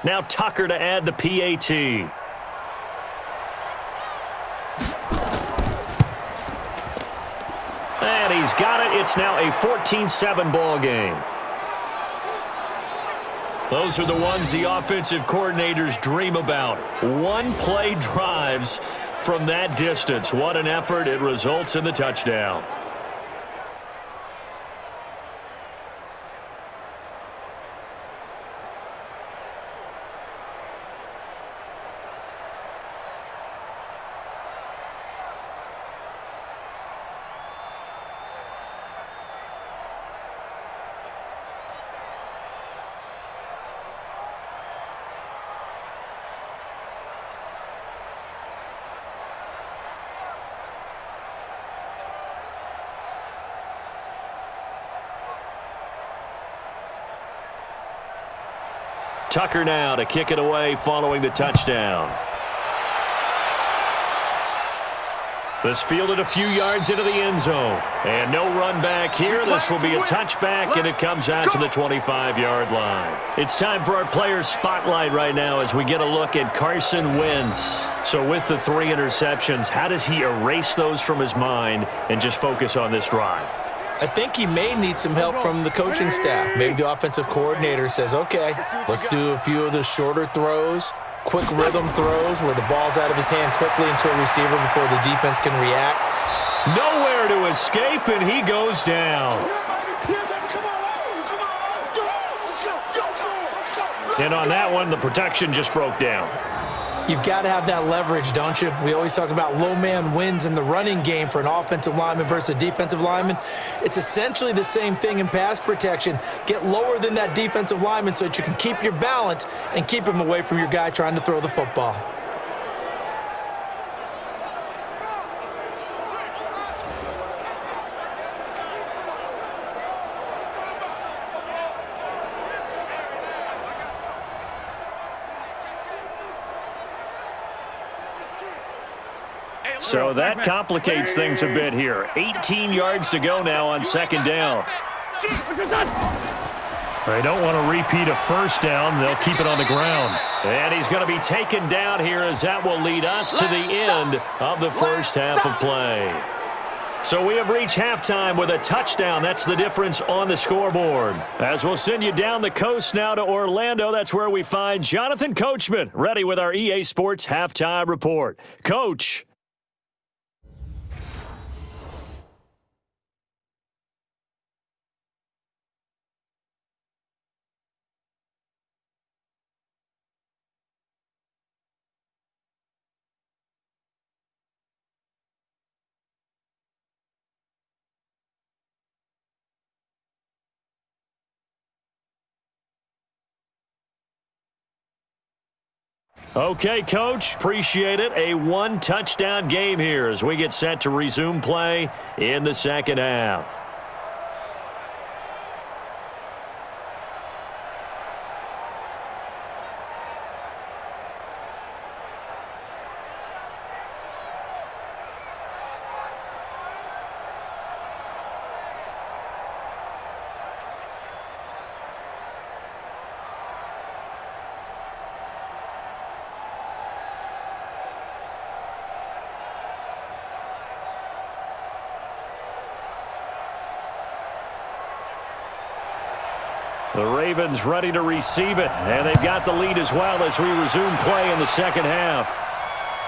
Now Tucker to add the PAT. He's got it. It's now a 14-7 ball game. Those are the ones the offensive coordinators dream about. One-play drives from that distance. What an effort. It results in the touchdown. Tucker now to kick it away following the touchdown. This fielded a few yards into the end zone. And no run back here. This will be a touchback, and it comes out to the 25-yard line. It's time for our player spotlight right now as we get a look at Carson Wentz. So with the 3 interceptions, how does he erase those from his mind and just focus on this drive? I think he may need some help from the coaching staff. Maybe the offensive coordinator says, okay, let's do a few of the shorter throws, quick rhythm throws where the ball's out of his hand quickly into a receiver before the defense can react. Nowhere to escape, and he goes down. And on that one, the protection just broke down. You've got to have that leverage, don't you? We always talk about low man wins in the running game for an offensive lineman versus a defensive lineman. It's essentially the same thing in pass protection. Get lower than that defensive lineman so that you can keep your balance and keep him away from your guy trying to throw the football. So that complicates things a bit here. 18 yards to go now on second down. They don't want to repeat a first down. They'll keep it on the ground. And he's going to be taken down here as that will lead us to the end of the first half of play. So we have reached halftime with a touchdown. That's the difference on the scoreboard. As we'll send you down the coast now to Orlando, that's where we find Jonathan Coachman, ready with our EA Sports Halftime Report. Coach. Okay, Coach, appreciate it. A one-touchdown game here as we get set to resume play in the second half. The Ravens ready to receive it, and they've got the lead as well as we resume play in the second half.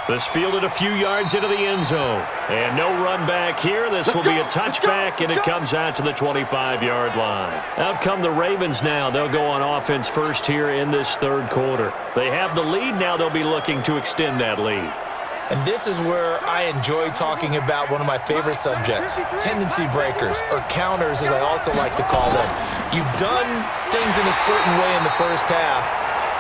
This fielded a few yards into the end zone, and no run back here. This will be a touchback, and it comes out to the 25-yard line. Out come the Ravens now. They'll go on offense first here in this third quarter. They have the lead. Now they'll be looking to extend that lead. And this is where I enjoy talking about one of my favorite subjects, tendency breakers, or counters as I also like to call them. You've done things in a certain way in the first half,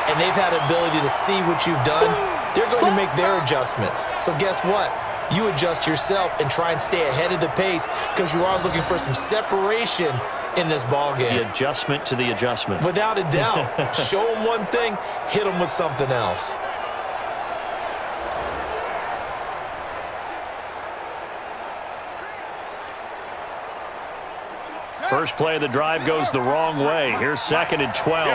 and they've had the ability to see what you've done. They're going to make their adjustments. So guess what? You adjust yourself and try and stay ahead of the pace because you are looking for some separation in this ball game. The adjustment to the adjustment. Without a doubt. Show them one thing, hit them with something else. First play of the drive goes the wrong way. Here's 2nd and 12.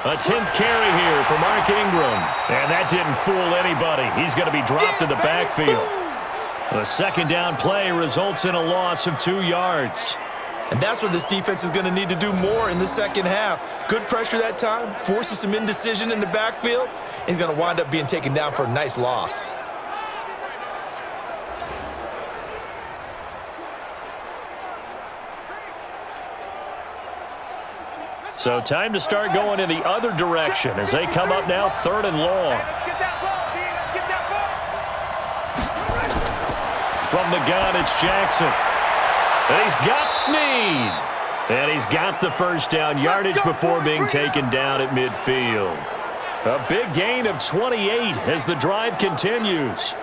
A 10th carry here for Mark Ingram. And that didn't fool anybody. He's going to be dropped in the backfield. The second down play results in a loss of 2 yards. And that's what this defense is going to need to do more in the second half. Good pressure that time, forces some indecision in the backfield. He's going to wind up being taken down for a nice loss. So time to start going in the other direction as they come up now 3rd and long. From the gun, it's Jackson. And he's got Snead. And he's got the first down yardage before being taken down at midfield. A big gain of 28 as the drive continues.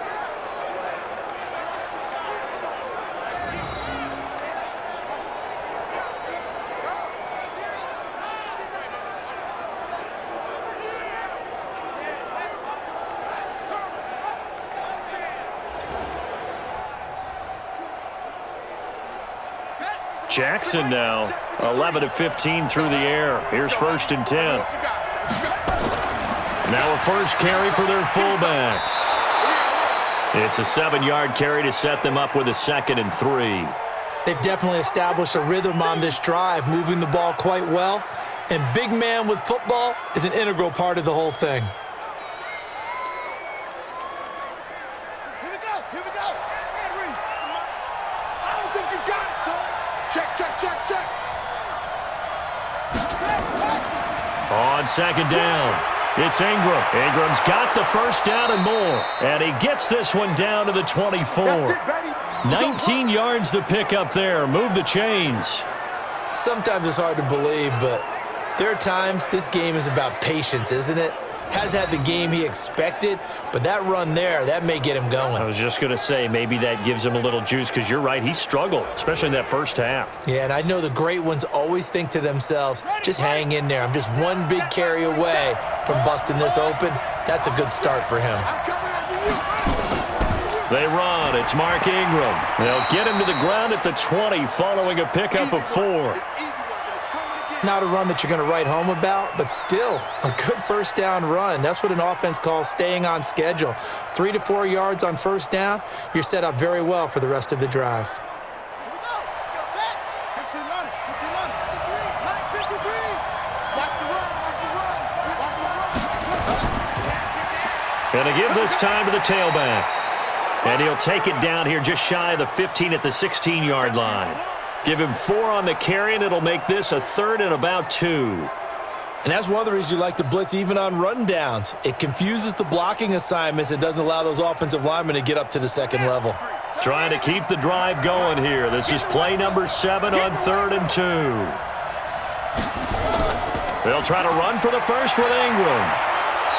Jackson now 11 of 15 through the air. Here's 1st and 10. Now a first carry for their fullback. It's a 7-yard carry to set them up with a 2nd and 3. They've definitely established a rhythm on this drive, moving the ball quite well. And big man with football is an integral part of the whole thing. Here we go. I don't think you got it, son. Check. On 2nd down, it's Ingram. Ingram's got the first down and more. And he gets this one down to the 24. 19 yards to pick up there. Move the chains. Sometimes it's hard to believe, but there are times this game is about patience, isn't it? Has had the game he expected, but that run there, that may get him going. I was just going to say, maybe that gives him a little juice because you're right, he struggled, especially in that first half. Yeah, and I know the great ones always think to themselves, just hang in there. I'm just one big carry away from busting this open. That's a good start for him. They run. It's Mark Ingram. They'll get him to the ground at the 20 following a pickup of 4. Not a run that you're going to write home about, but still a good first down run. That's what an offense calls staying on schedule. 3 to 4 yards on first down, you're set up very well for the rest of the drive. And to give this time to the tailback. And he'll take it down here just shy of the 15 at the 16-yard line. Give him 4 on the carry, and it'll make this a 3rd and about 2. And that's one of the reasons you like to blitz even on rundowns. It confuses the blocking assignments. It doesn't allow those offensive linemen to get up to the second level. Trying to keep the drive going here. This is play number 7 on 3rd and 2. They'll try to run for the first with Ingram.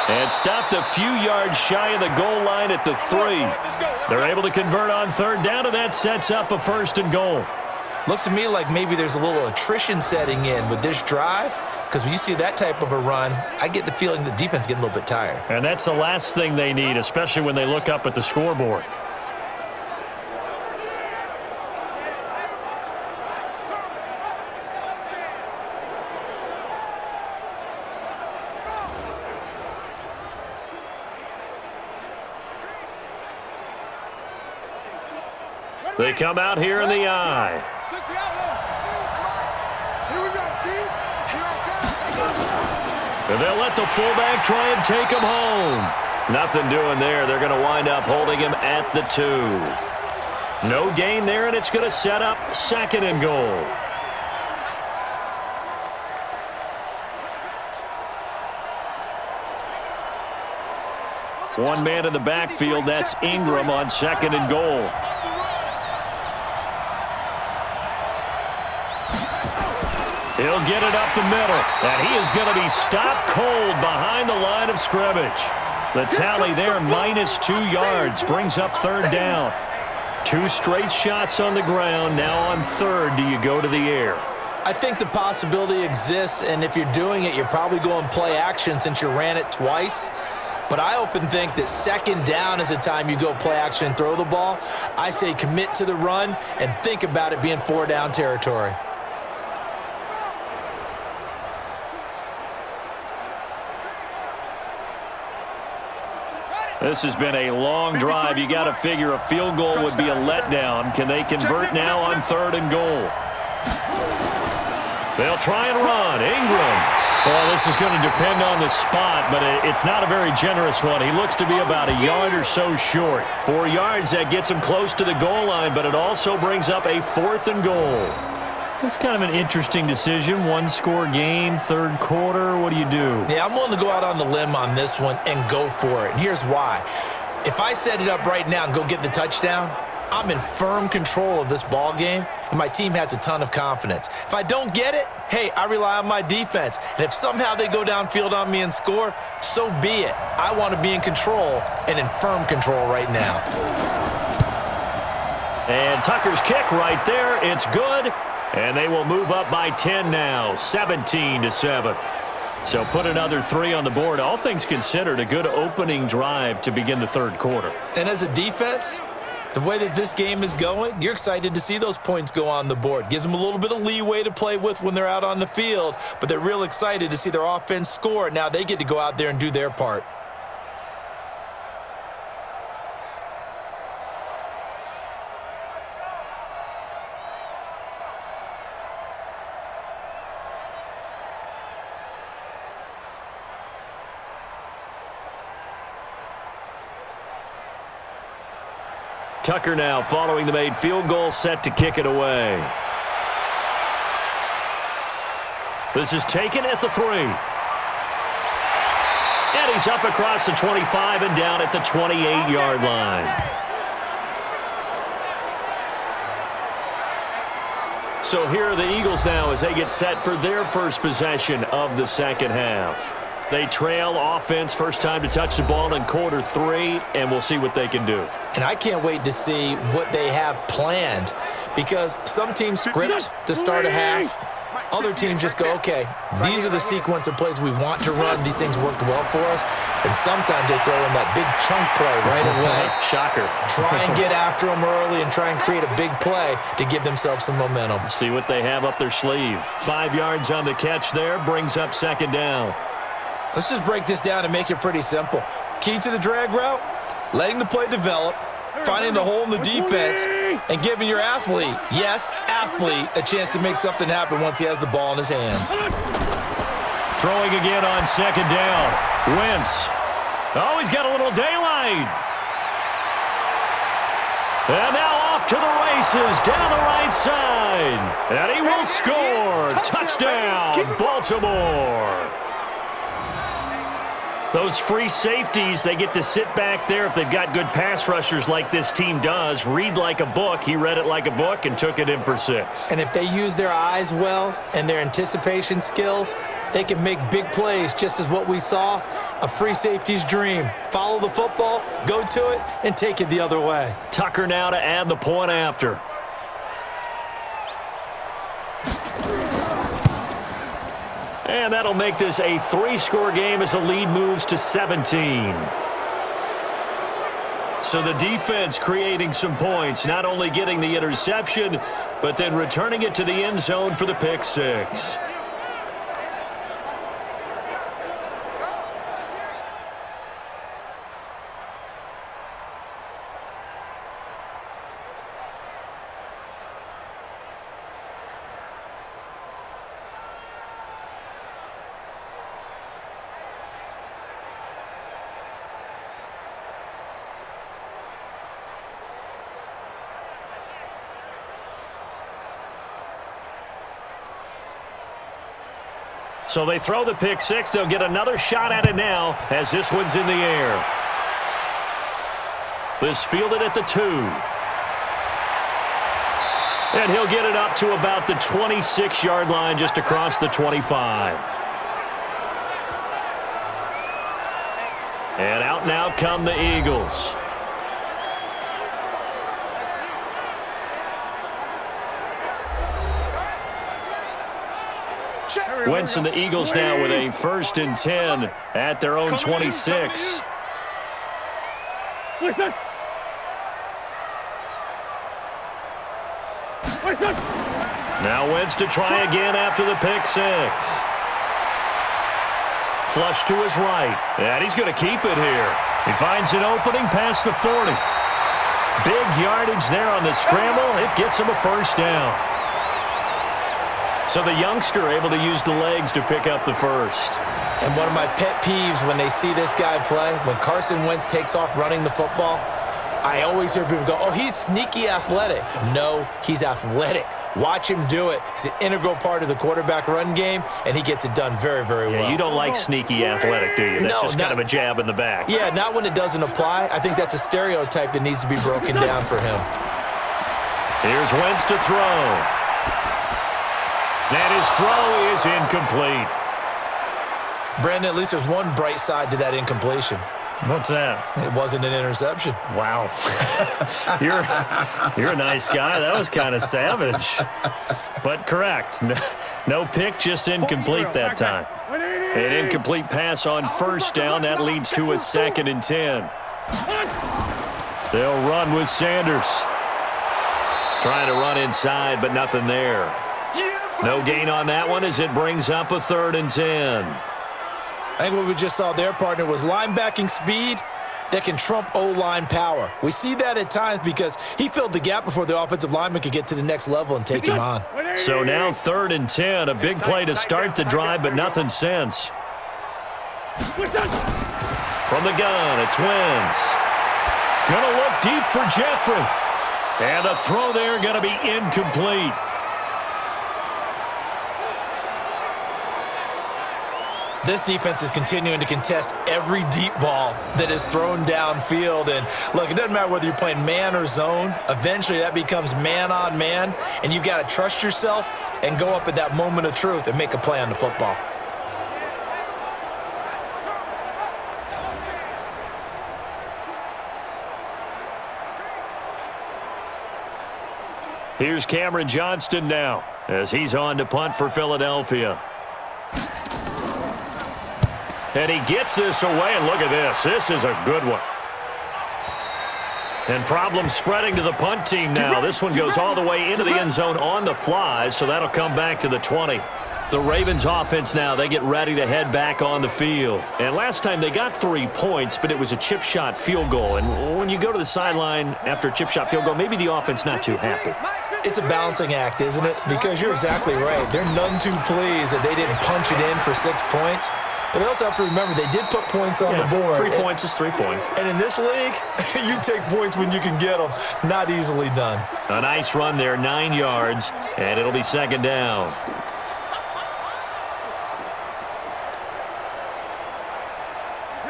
And stopped a few yards shy of the goal line at the 3. They're able to convert on 3rd down, and that sets up a 1st and goal. Looks to me like maybe there's a little attrition setting in with this drive, because when you see that type of a run, I get the feeling the defense is getting a little bit tired. And that's the last thing they need, especially when they look up at the scoreboard. They come out here in the eye. And they'll let the fullback try and take him home. Nothing doing there. They're going to wind up holding him at the 2. No gain there, and it's going to set up 2nd and goal. One man in the backfield. That's Ingram on 2nd and goal. He'll get it up the middle, and he is going to be stopped cold behind the line of scrimmage. The tally there, minus 2 yards, brings up 3rd down. 2 straight shots on the ground. Now on 3rd, do you go to the air? I think the possibility exists, and if you're doing it, you're probably going play action since you ran it twice. But I often think that 2nd down is the time you go play action and throw the ball. I say commit to the run and think about it being 4-down territory. This has been a long drive. You got to figure a field goal would be a letdown. Can they convert now on 3rd and goal? They'll try and run. Ingram. Well, this is going to depend on the spot, but it's not a very generous one. He looks to be about a yard or so short. 4 yards, that gets him close to the goal line, but it also brings up a 4th and goal. That's kind of an interesting decision. 1-score game, 3rd quarter. What do you do? Yeah, I'm willing to go out on the limb on this one and go for it. And here's why. If I set it up right now and go get the touchdown, I'm in firm control of this ball game, and my team has a ton of confidence. If I don't get it, hey, I rely on my defense. And if somehow they go downfield on me and score, so be it. I want to be in control and in firm control right now. And Tucker's kick right there. It's good. And they will move up by 10 now, 17-7. So put another 3 on the board. All things considered, a good opening drive to begin the 3rd quarter. And as a defense, the way that this game is going, you're excited to see those points go on the board. Gives them a little bit of leeway to play with when they're out on the field, but they're real excited to see their offense score. Now they get to go out there and do their part. Tucker now following the made field goal, set to kick it away. This is taken at the 3. And he's up across the 25 and down at the 28-yard line. So here are the Eagles now as they get set for their first possession of the 2nd half. They trail offense, first time to touch the ball in quarter 3, and we'll see what they can do. And I can't wait to see what they have planned, because some teams script to start a half. Other teams just go, okay, these are the sequence of plays we want to run. These things worked well for us. And sometimes they throw in that big chunk play right away. Shocker. Try and get after them early and try and create a big play to give themselves some momentum. See what they have up their sleeve. 5 yards on the catch there, brings up 2nd down. Let's just break this down and make it pretty simple. Key to the drag route, letting the play develop, finding the hole in the defense, and giving your athlete, yes, athlete, a chance to make something happen once he has the ball in his hands. Throwing again on 2nd down. Wentz. Oh, he's got a little daylight. And now off to the races down the right side. And he will score. Touchdown, Baltimore. Those free safeties, they get to sit back there if they've got good pass rushers like this team does. Read like a book. He read it like a book and took it in for 6. And if they use their eyes well and their anticipation skills, they can make big plays, just as what we saw, a free safety's dream. Follow the football, go to it, and take it the other way. Tucker now to add the point after. And that'll make this a 3-score game as the lead moves to 17. So the defense creating some points, not only getting the interception, but then returning it to the end zone for the pick 6. So they throw the pick 6. They'll get another shot at it now as this one's in the air. This fielded at the 2. And he'll get it up to about the 26-yard line, just across the 25. And out now come the Eagles. Wentz and the Eagles now with a 1st and 10 at their own 26. Listen. Now Wentz to try again after the pick 6. Flush to his right. And he's going to keep it here. He finds an opening past the 40. Big yardage there on the scramble. It gets him a first down. So the youngster able to use the legs to pick up the first. And one of my pet peeves when they see this guy play, when Carson Wentz takes off running the football, I always hear people go, oh, he's sneaky athletic. No, he's athletic. Watch him do it. He's an integral part of the quarterback run game, and he gets it done very, very well. Yeah, you don't like sneaky athletic, do you? That's just kind of a jab in the back. Yeah, not when it doesn't apply. I think that's a stereotype that needs to be broken down for him. Here's Wentz to throw. And his throw is incomplete. Brandon, at least there's one bright side to that incompletion. What's that? It wasn't an interception. Wow. You're a nice guy. That was kind of savage. But correct. No pick, just incomplete that time. An incomplete pass on first down. That leads to a 2nd and 10. They'll run with Sanders. Trying to run inside, but nothing there. No gain on that one as it brings up a 3rd and 10. I think what we just saw there, partner, was linebacking speed that can trump O-line power. We see that at times because he filled the gap before the offensive lineman could get to the next level and take him on. So now 3rd and 10, a big play to start the drive, but nothing since. From the gun, it's Wentz. Gonna look deep for Jeffrey. And the throw there gonna be incomplete. This defense is continuing to contest every deep ball that is thrown downfield. And look, it doesn't matter whether you're playing man or zone. Eventually that becomes man on man, and you've got to trust yourself and go up at that moment of truth and make a play on the football. Here's Cameron Johnston now as he's on to punt for Philadelphia. And he gets this away, and look at this. This is a good one. And problems spreading to the punt team now. This one goes all the way into the end zone on the fly, so that'll come back to the 20. The Ravens offense now, they get ready to head back on the field. And last time they got 3 points, but it was a chip shot field goal. And when you go to the sideline after a chip shot field goal, maybe the offense not too happy. It's a balancing act, isn't it? Because you're exactly right. They're none too pleased that they didn't punch it in for 6 points. But they also have to remember they did put points on the board. 3 points is 3 points. And in this league, you take points when you can get them. Not easily done. A nice run there, 9 yards, and it'll be 2nd down.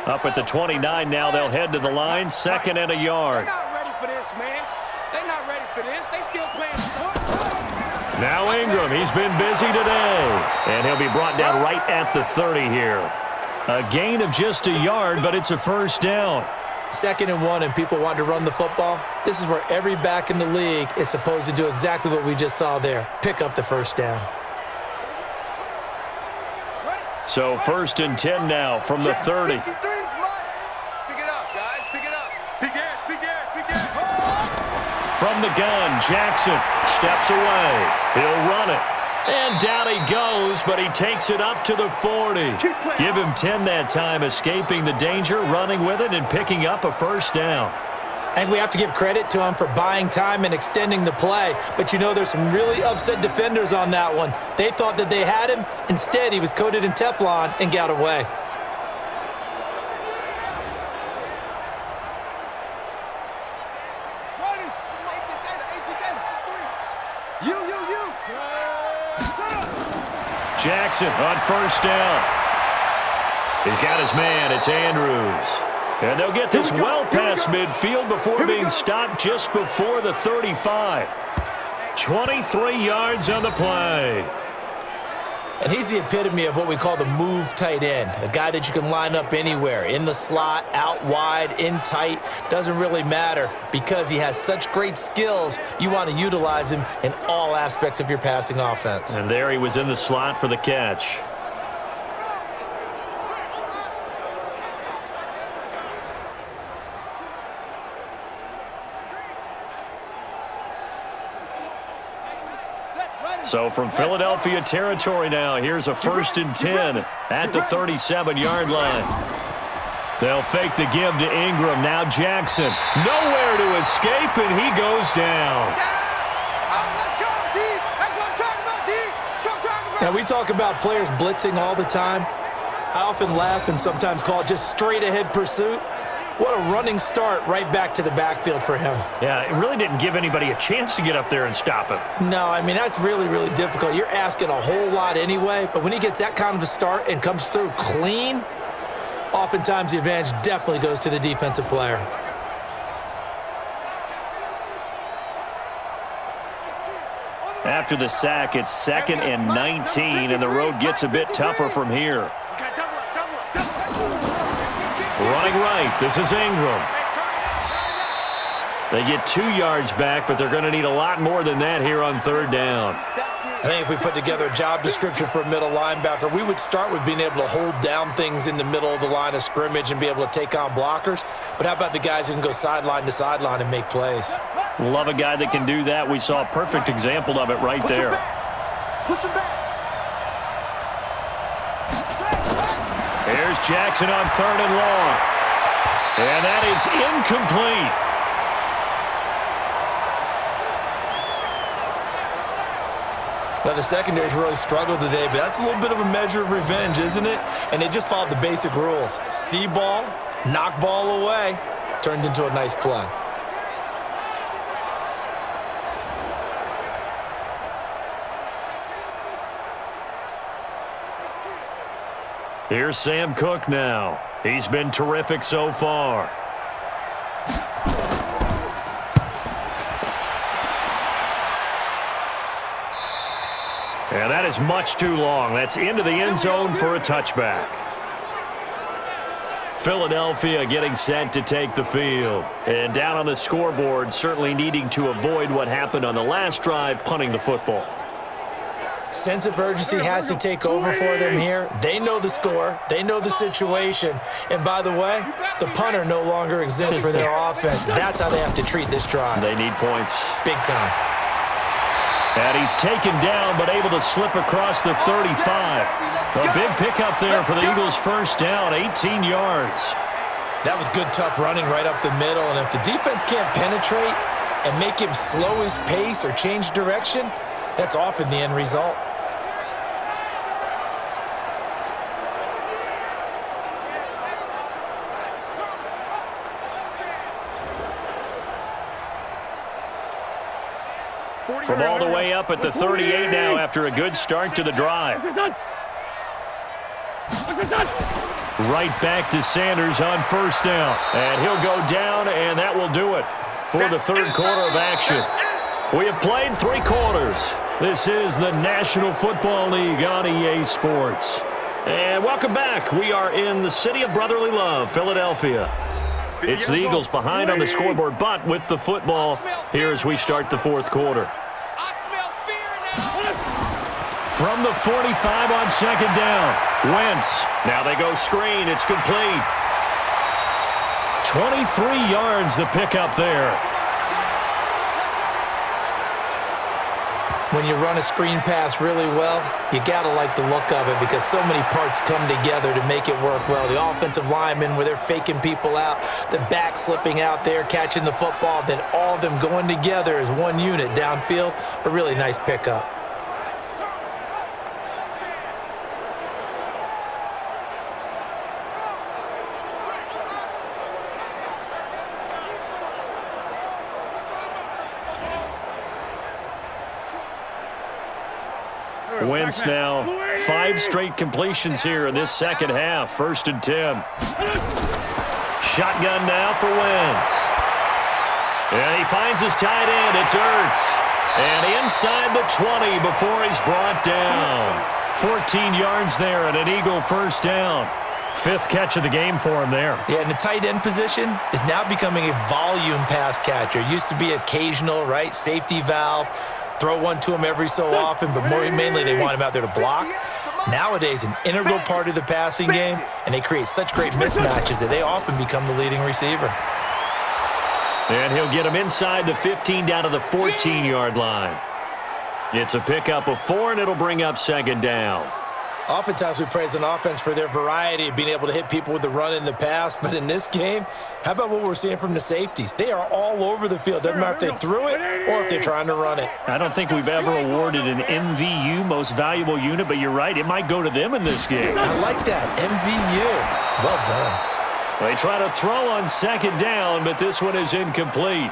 Up at the 29 now, they'll head to the line, 2nd and a yard. They're not ready for this, man. They're not ready for this. They still playing. Now Ingram, he's been busy today. And he'll be brought down right at the 30 here. A gain of just a yard, but it's a first down. 2nd and 1, and people want to run the football. This is where every back in the league is supposed to do exactly what we just saw there. Pick up the first down. So 1st and 10 now from the 30. Pick it up, guys. Pick it up. Pick it. From the gun, Jackson steps away. He'll run it. And down he goes, but he takes it up to the 40. Give him 10 that time, escaping the danger, running with it, and picking up a first down. And we have to give credit to him for buying time and extending the play. But you know, there's some really upset defenders on that one. They thought that they had him. Instead, he was coated in Teflon and got away. Jackson on first down. He's got his man. It's Andrews. And they'll get this well past midfield before being stopped just before the 35. 23 yards on the play. And he's the epitome of what we call the move tight end, a guy that you can line up anywhere, in the slot, out wide, in tight, doesn't really matter because he has such great skills. You want to utilize him in all aspects of your passing offense. And there he was in the slot for the catch. So from Philadelphia territory now, here's a 1st and 10 at the 37-yard line. They'll fake the give to Ingram. Now Jackson. Nowhere to escape, and he goes down. Now, we talk about players blitzing all the time. I often laugh and sometimes call it just straight-ahead pursuit. What a running start right back to the backfield for him. Yeah, it really didn't give anybody a chance to get up there and stop him. No, I mean, that's really, really difficult. You're asking a whole lot anyway, but when he gets that kind of a start and comes through clean, oftentimes the advantage definitely goes to the defensive player. After the sack, it's 2nd and 19, and the road gets a bit tougher from here. Running right, this is Ingram. They get 2 yards back, but they're going to need a lot more than that here on 3rd down. I think if we put together a job description for a middle linebacker, we would start with being able to hold down things in the middle of the line of scrimmage and be able to take on blockers. But how about the guys who can go sideline to sideline and make plays? Love a guy that can do that. We saw a perfect example of it right there. Push him back. Here's Jackson on 3rd and long. And that is incomplete. Now, the secondary's really struggled today, but that's a little bit of a measure of revenge, isn't it? And they just followed the basic rules. See ball, knock ball away, turned into a nice play. Here's Sam Cook now. He's been terrific so far. And that is much too long. That's into the end zone for a touchback. Philadelphia getting set to take the field. And down on the scoreboard, certainly needing to avoid what happened on the last drive, punting the football. Sense of urgency has to take over for them here. They know the score. They know the situation. And by the way, the punter no longer exists for their offense. That's how they have to treat this drive. They need points. Big time. And he's taken down, but able to slip across the 35. A big pickup there for the Eagles' first down, 18 yards. That was good, tough running right up the middle. And if the defense can't penetrate and make him slow his pace or change direction, that's often the end result. From all the way up at the 38 now after a good start to the drive. Right back to Sanders on first down. And he'll go down, and that will do it for the 3rd quarter of action. We have played 3 quarters. This is the National Football League on EA Sports. And welcome back. We are in the city of brotherly love, Philadelphia. It's the Eagles behind on the scoreboard, but with the football here as we start the 4th quarter. From the 45 on 2nd down, Wentz. Now they go screen. It's complete. 23 yards the pickup there. When you run a screen pass really well, you got to like the look of it because so many parts come together to make it work well. The offensive linemen, where they're faking people out, the back slipping out there, catching the football, then all of them going together as one unit downfield, a really nice pickup. Wentz now 5 straight completions here in this second half. 1st and 10. Shotgun now for Wentz. And he finds his tight end. It's Ertz. And inside the 20 before he's brought down. 14 yards there and an Eagle first down. 5th catch of the game for him there. Yeah, and the tight end position is now becoming a volume pass catcher. Used to be occasional, right? Safety valve. Throw one to him every so often, but mainly they want him out there to block. Nowadays, an integral part of the passing game, and they create such great mismatches that they often become the leading receiver. And he'll get him inside the 15 down to the 14-yard line. It's a pickup of 4, and it'll bring up 2nd down. Oftentimes we praise an offense for their variety of being able to hit people with the run in the pass, but in this game, how about what we're seeing from the safeties? They are all over the field. Doesn't matter if they threw it or if they're trying to run it. I don't think we've ever awarded an MVU, most valuable unit, but you're right, it might go to them in this game. I like that, MVU. Well done. They try to throw on second down, but this one is incomplete.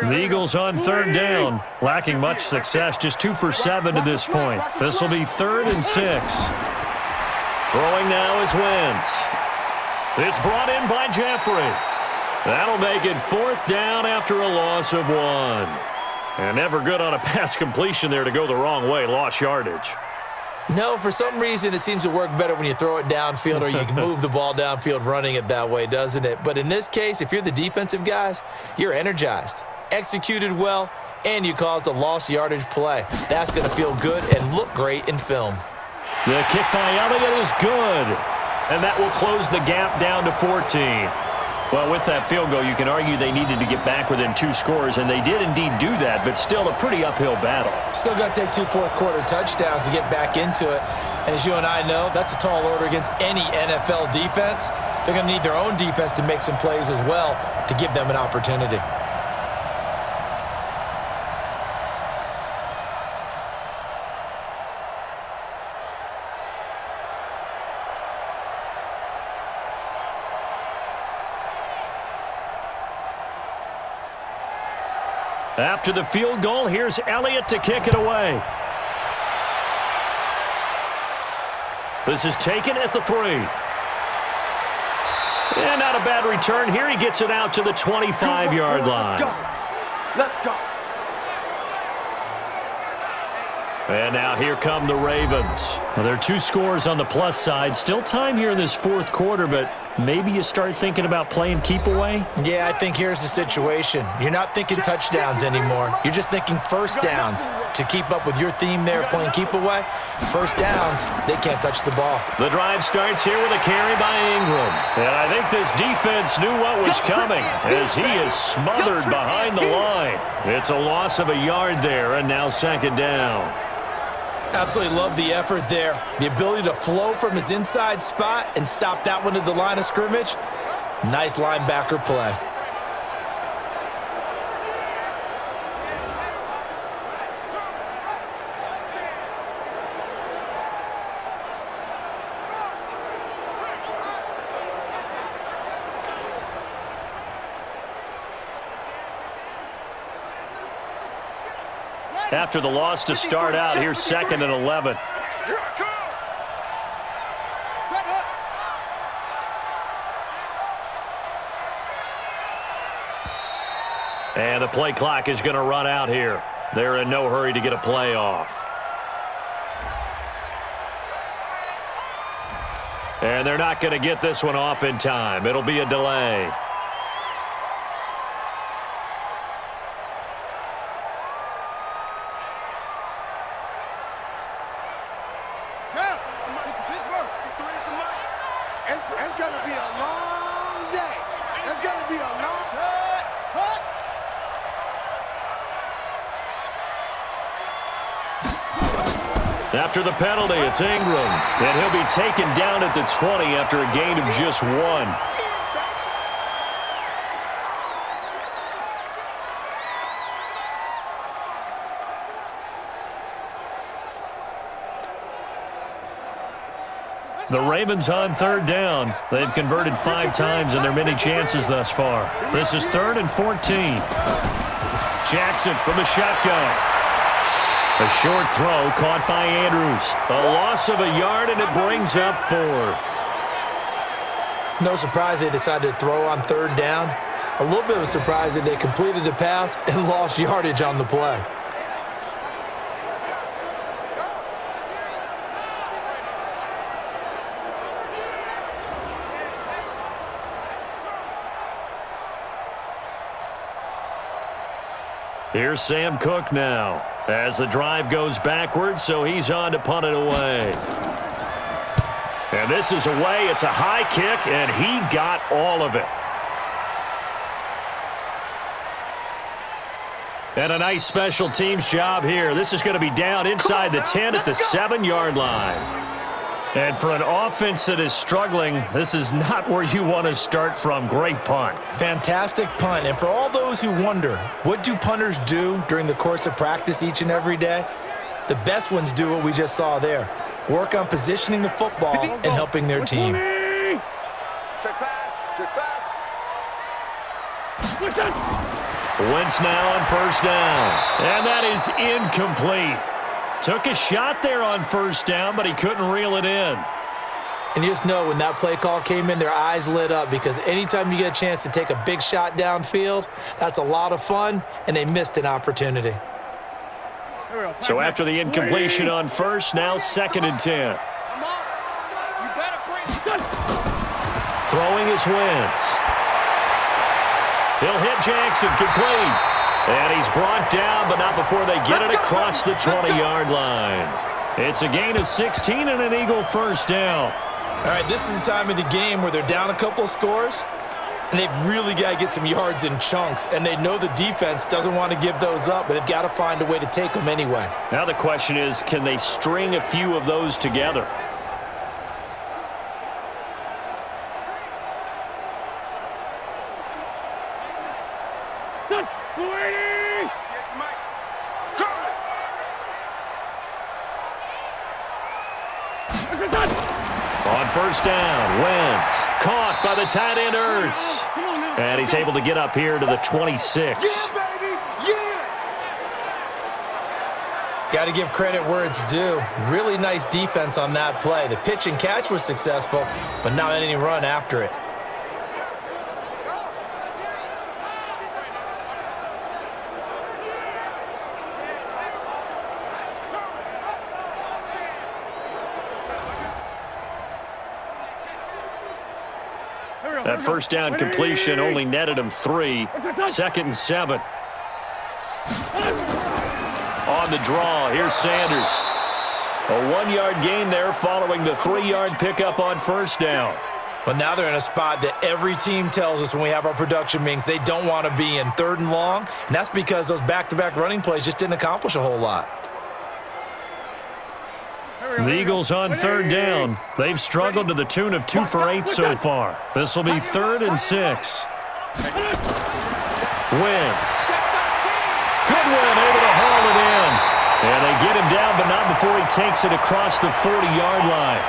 The Eagles on third down, lacking much success, just 2 for 7 to this point. This will be 3rd and 6. Throwing now is Wentz. It's brought in by Jeffrey. That'll make it 4th down after a loss of 1. And never good on a pass completion there to go the wrong way, lost yardage. No, for some reason, it seems to work better when you throw it downfield or you can move the ball downfield running it that way, doesn't it? But in this case, if you're the defensive guys, you're energized, executed well, and you caused a lost yardage play. That's going to feel good and look great in film. The kick by Elliott is good, and that will close the gap down to 14. Well, with that field goal, you can argue they needed to get back within 2 scores, and they did indeed do that, but still a pretty uphill battle. Still got to take 2 fourth-quarter touchdowns to get back into it. And as you and I know, that's a tall order against any NFL defense. They're going to need their own defense to make some plays as well to give them an opportunity. After the field goal, here's Elliott to kick it away. This is taken at the 3. And not a bad return here. He gets it out to the 25-yard line. Let's go. And now here come the Ravens. Well, there are 2 scores on the plus side. Still time here in this 4th quarter, but maybe you start thinking about playing keep away? Yeah, I think here's the situation. You're not thinking touchdowns anymore. You're just thinking first downs. To keep up with your theme there, playing keep away, first downs, they can't touch the ball. The drive starts here with a carry by Ingram. And I think this defense knew what was coming as he is smothered behind the line. It's a loss of a yard there, and now 2nd down. Absolutely love the effort there. The ability to flow from his inside spot and stop that one at the line of scrimmage. Nice linebacker play. After the loss to start out, here's 2nd and 11. And the play clock is going to run out here. They're in no hurry to get a play off. And they're not going to get this one off in time. It'll be a delay. It's going to be a long day. It's going to be a long day. After the penalty, it's Ingram. And he'll be taken down at the 20 after a gain of just 1. The Ravens on 3rd down. They've converted 5 times in their many chances thus far. This is 3rd and 14. Jackson from the shotgun. A short throw caught by Andrews. A loss of a yard, and it brings up 4th. No surprise they decided to throw on 3rd down. A little bit of a surprise that they completed the pass and lost yardage on the play. Here's Sam Cook now as the drive goes backwards, so he's on to punt it away. And And this is away. It's a high kick, and he got all of it. And a nice special teams job here. This is going to be down inside the 10 at the 7-yard line. And for an offense that is struggling, this is not where you want to start from. Great punt. Fantastic punt. And for all those who wonder, what do punters do during the course of practice each and every day? The best ones do what we just saw there. Work on positioning the football and helping their team. Check pass. Check pass. Wentz now on first down. And that is incomplete. Took a shot there on first down, but he couldn't reel it in. And you just know when that play call came in, their eyes lit up, because anytime you get a chance to take a big shot downfield, that's a lot of fun, and they missed an opportunity. So after the incompletion on first, now 2nd and 10. Throwing is Wentz. He'll hit Jackson, complete. And he's brought down, but not before they get it across the 20-yard line. It's a gain of 16 and an Eagle first down. All right, this is the time of the game where they're down a couple of scores, and they've really got to get some yards in chunks, and they know the defense doesn't want to give those up, but they've got to find a way to take them anyway. Now the question is, can they string a few of those together? On first down, Wentz caught by the tight end Ertz. And he's able to get up here to the 26. Got to give credit where it's due. Really nice defense on that play. The pitch and catch was successful, but not any run after it. That first down completion only netted him 3. 2nd and 7. On the draw, here's Sanders. A 1-yard gain there following the 3-yard pickup on first down. Well, now they're in a spot that every team tells us when we have our production meetings they don't want to be in, 3rd and long. And that's because those back-to-back running plays just didn't accomplish a whole lot. The Eagles on 3rd down. They've struggled to the tune of 2 for 8 so far. This will be 3rd and 6. Wentz. Goodwin able to haul it in. And they get him down, but not before he takes it across the 40-yard line.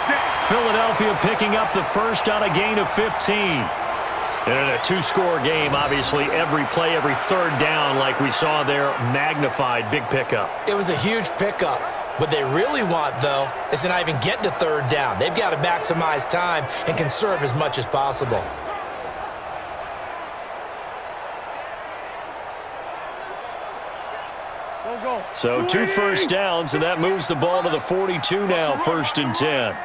Philadelphia picking up the first on a gain of 15. And in a 2-score game, obviously every play, every 3rd down, like we saw there, magnified, big pickup. It was a huge pickup. What they really want, though, is to not even get to 3rd down. They've got to maximize time and conserve as much as possible. So 2 first downs, and that moves the ball to the 42 now, 1st and 10.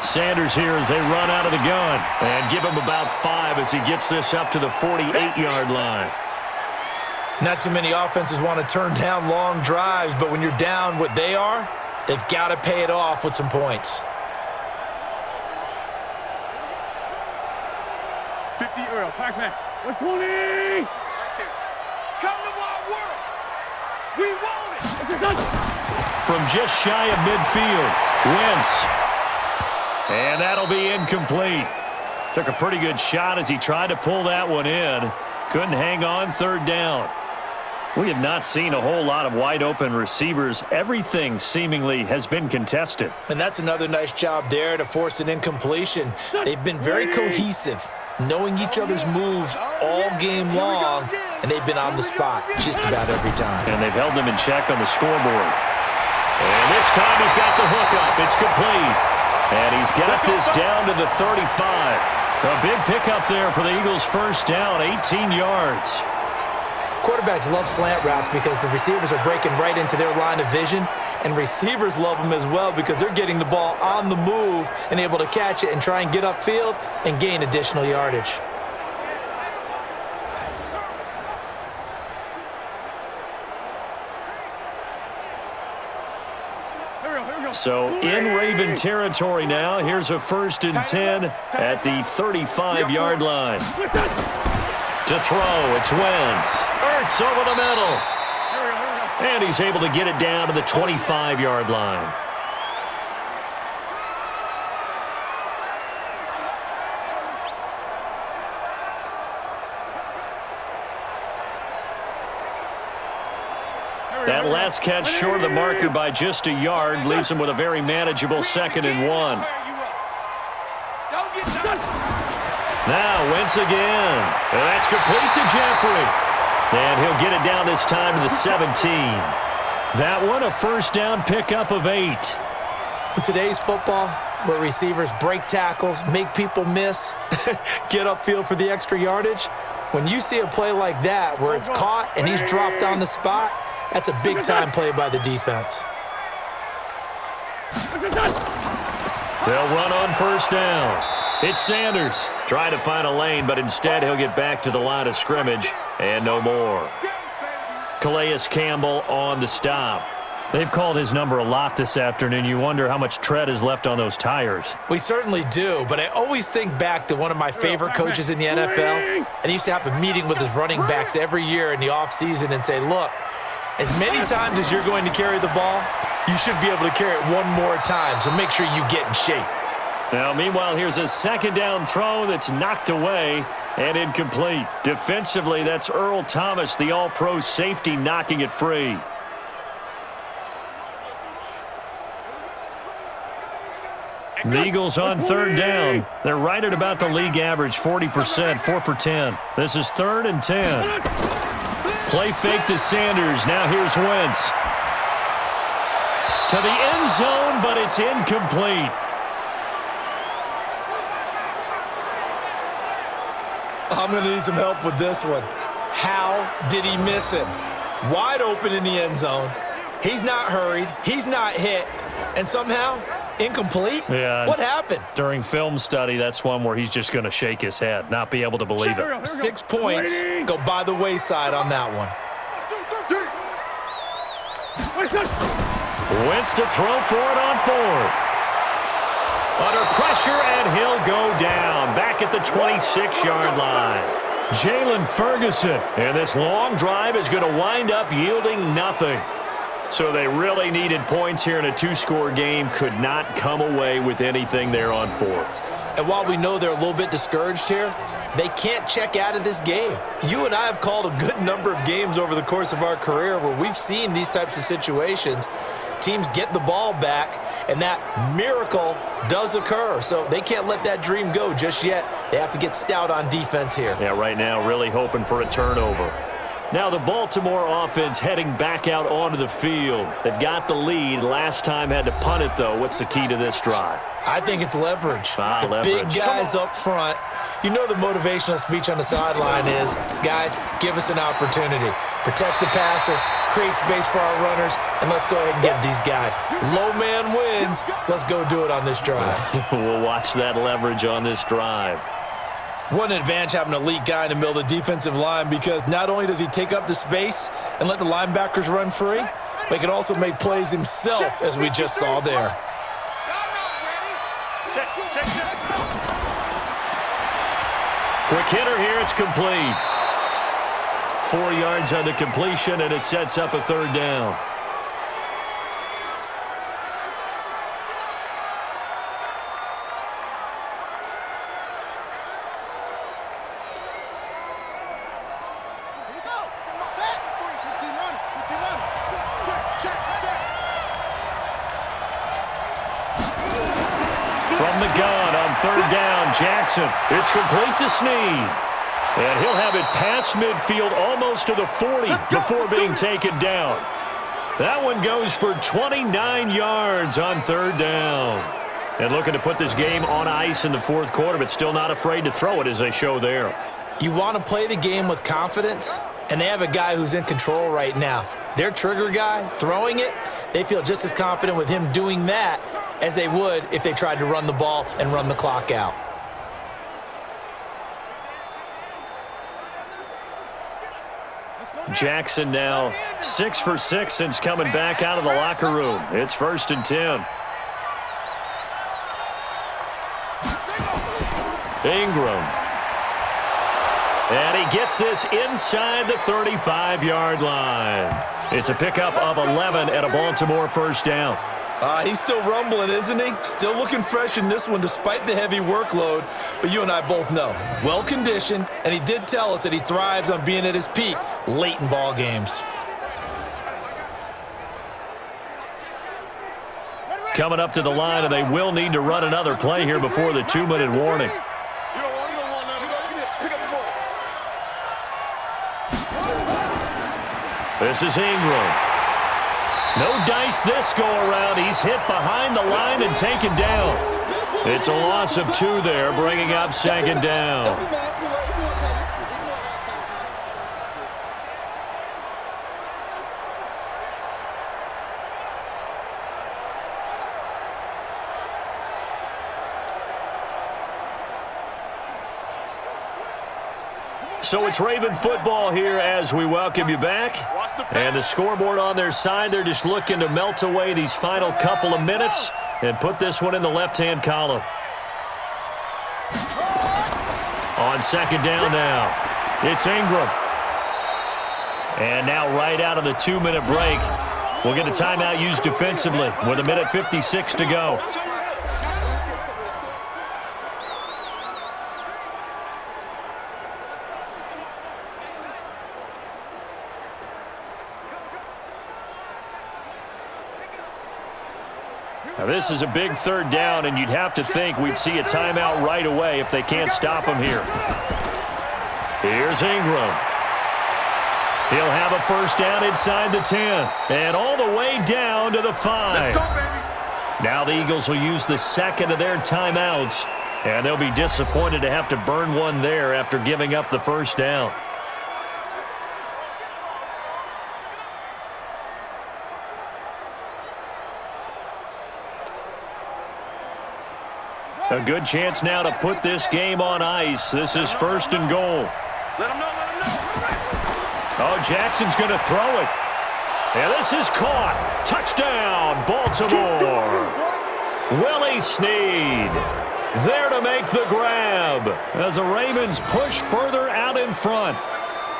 Sanders here as they run out of the gun. And give him about 5 as he gets this up to the 48-yard line. Not too many offenses want to turn down long drives, but when you're down what they are, they've got to pay it off with some points. 50 Earl, Pac-Man, 120! Come to my world! We want it! From just shy of midfield, Wentz. And that'll be incomplete. Took a pretty good shot as he tried to pull that one in. Couldn't hang on, 3rd down. We have not seen a whole lot of wide-open receivers. Everything seemingly has been contested. And that's another nice job there to force an incompletion. They've been very cohesive, knowing each other's moves all game long, and they've been on the spot just about every time. And they've held them in check on the scoreboard. And this time he's got the hookup. It's complete. And he's got this down to the 35. A big pickup there for the Eagles' first down, 18 yards. Quarterbacks love slant routes because the receivers are breaking right into their line of vision, and receivers love them as well because they're getting the ball on the move and able to catch it and try and get upfield and gain additional yardage. So in Raven territory now. Here's a 1st and 10 at the 35-yard line. To throw, it's Wentz. Ertz over the middle. And he's able to get it down to the 25-yard line. That last catch short of the marker by just a yard leaves him with a very manageable 2nd and 1. Now Wentz again. And that's complete to Jeffrey. And he'll get it down this time to the 17. That one a 1st down pickup of 8. In today's football, where receivers break tackles, make people miss, get upfield for the extra yardage, when you see a play like that where it's caught and he's dropped on the spot, that's a big-time play by the defense. They'll run on 1st down. It's Sanders trying to find a lane, but instead he'll get back to the line of scrimmage and no more. Calais Campbell on the stop. They've called his number a lot this afternoon. You wonder how much tread is left on those tires. We certainly do, but I always think back to one of my favorite coaches in the NFL. And he used to have a meeting with his running backs every year in the offseason and say, look, as many times as you're going to carry the ball, you should be able to carry it one more time, so make sure you get in shape. Now, meanwhile, here's a 2nd down throw that's knocked away and incomplete. Defensively, that's Earl Thomas, the all-pro safety, knocking it free. The Eagles on 3rd down. They're right at about the league average, 40%, 4 for 10. This is 3rd and 10. Play fake to Sanders. Now here's Wentz. To the end zone, but it's incomplete. I'm going to need some help with this one. How did he miss it? Wide open in the end zone. He's not hurried. He's not hit. And somehow, incomplete? Yeah. What happened? During film study, that's one where he's just going to shake his head, not be able to believe it. 6 points go by the wayside on that one. Wentz to throw for it on 4th. Under pressure, and he'll go down. Back at the 26-yard line. Jalen Ferguson. And this long drive is going to wind up yielding nothing. So they really needed points here in a 2-score game. Could not come away with anything there on 4th. And while we know they're a little bit discouraged here, they can't check out of this game. You and I have called a good number of games over the course of our career where we've seen these types of situations. Teams get the ball back, and that miracle does occur. So they can't let that dream go just yet. They have to get stout on defense here. Yeah, right now really hoping for a turnover. Now the Baltimore offense heading back out onto the field. They've got the lead. Last time had to punt it, though. What's the key to this drive? I think it's leverage. Leverage. Big guys up front. You know the motivational speech on the sideline is, guys, give us an opportunity. Protect the passer, create space for our runners, and let's go ahead and get these guys. Low man wins. Let's go do it on this drive. We'll watch that leverage on this drive. One advantage having an elite guy in the middle of the defensive line, because not only does he take up the space and let the linebackers run free, but he can also make plays himself, as we just saw there. Quick hitter here, it's complete. 4 yards on the completion, and it sets up a 3rd down. From the gun on 3rd down, Jackson. It's complete to Snead. And he'll have it past midfield almost to the 40 before being taken down. That one goes for 29 yards on 3rd down. And looking to put this game on ice in the 4th quarter, but still not afraid to throw it as they show there. You want to play the game with confidence, and they have a guy who's in control right now. Their trigger guy, throwing it, they feel just as confident with him doing that as they would if they tried to run the ball and run the clock out. Jackson now 6 for 6 since coming back out of the locker room. It's 1st and 10. Ingram. And he gets this inside the 35-yard line. It's a pickup of 11 and a Baltimore first down. He's still rumbling, isn't he? Still looking fresh in this one despite the heavy workload. But you and I both know, well-conditioned, and he did tell us that he thrives on being at his peak late in ball games. Coming up to the line, and they will need to run another play here before the 2-minute warning. This is Ingram. No dice this go-around. He's hit behind the line and taken down. It's a loss of 2 there, bringing up second down. So it's Raven football here as we welcome you back. And the scoreboard on their side, they're just looking to melt away these final couple of minutes and put this one in the left-hand column. On second down now, it's Ingram. And now right out of the 2-minute break, we'll get a timeout used defensively with 1:56 to go. Now this is a big third down, and you'd have to think we'd see a timeout right away if they can't stop him here. Here's Ingram. He'll have a first down inside the 10, and all the way down to the 5. Now the Eagles will use the second of their timeouts, and they'll be disappointed to have to burn one there after giving up the first down. A good chance now to put this game on ice. This is first and goal. Let him know, let him know. Oh, Jackson's going to throw it. And this is caught. Touchdown, Baltimore. Willie Snead there to make the grab as the Ravens push further out in front.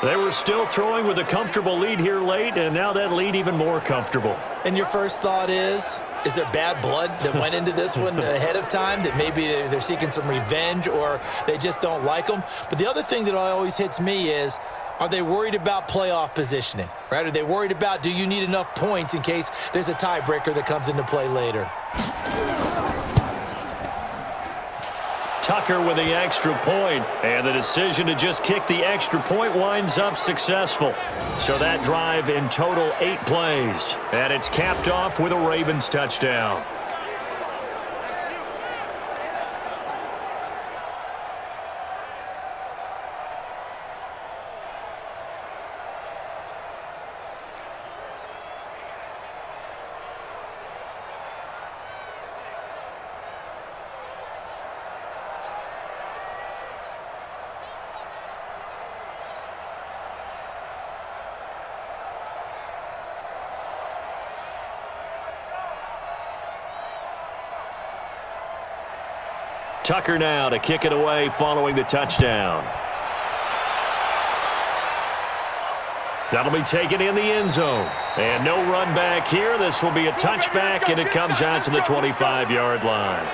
They were still throwing with a comfortable lead here late, and now that lead even more comfortable. And your first thought is there bad blood that went into this one ahead of time, that maybe they're seeking some revenge or they just don't like them? But the other thing that always hits me is, are they worried about playoff positioning, right? Are they worried about, do you need enough points in case there's a tiebreaker that comes into play later? Tucker with the extra point, and the decision to just kick the extra point winds up successful. So that drive in total 8 plays, and it's capped off with a Ravens touchdown. Tucker now to kick it away following the touchdown. That'll be taken in the end zone. And no run back here. This will be a touchback, and it comes out to the 25-yard line.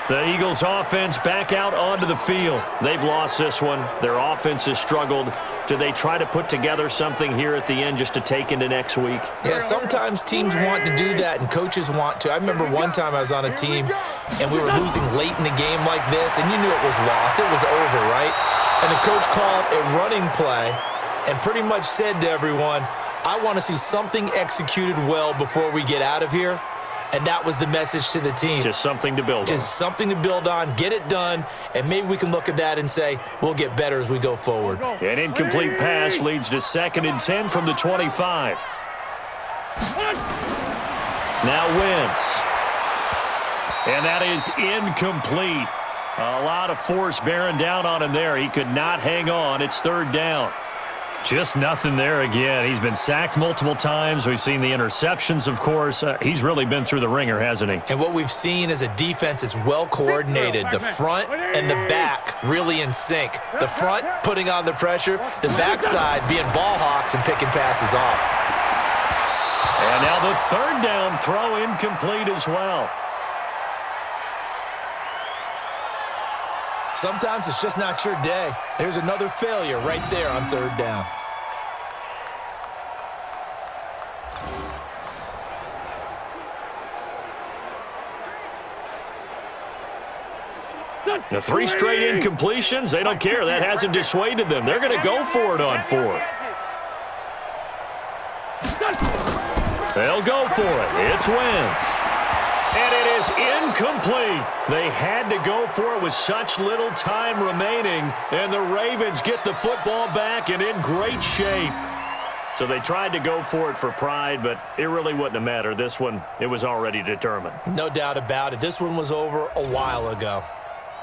The Eagles offense back out onto the field. They've lost this one. Their offense has struggled. Do they try to put together something here at the end just to take into next week? Yeah, sometimes teams want to do that and coaches want to. I remember one time I was on a team and we were losing late in the game like this, and you knew it was lost. It was over, right? And the coach called a running play and pretty much said to everyone, I want to see something executed well before we get out of here. And that was the message to the team. Just something to build on. Just something to build on, get it done, and maybe we can look at that and say, we'll get better as we go forward. An incomplete pass leads to 2nd and 10 from the 25. Now Wentz. And that is incomplete. A lot of force bearing down on him there. He could not hang on. It's 3rd down. Just nothing there again. He's been sacked multiple times. We've seen the interceptions, of course. He's really been through the ringer, hasn't he? And what we've seen is a defense that's well coordinated. The front and the back really in sync. The front putting on the pressure, the backside being ball hawks and picking passes off. And now the third down throw incomplete as well. Sometimes it's just not your day. There's another failure right there on third down. The 3 straight incompletions, they don't care. That hasn't dissuaded them. They're going to go for it on 4th. They'll go for it. It's Wentz. And it is incomplete. They had to go for it with such little time remaining, and the Ravens get the football back and in great shape. So they tried to go for it for pride, but it really wouldn't have mattered. This one, it was already determined. No doubt about it. This one was over a while ago.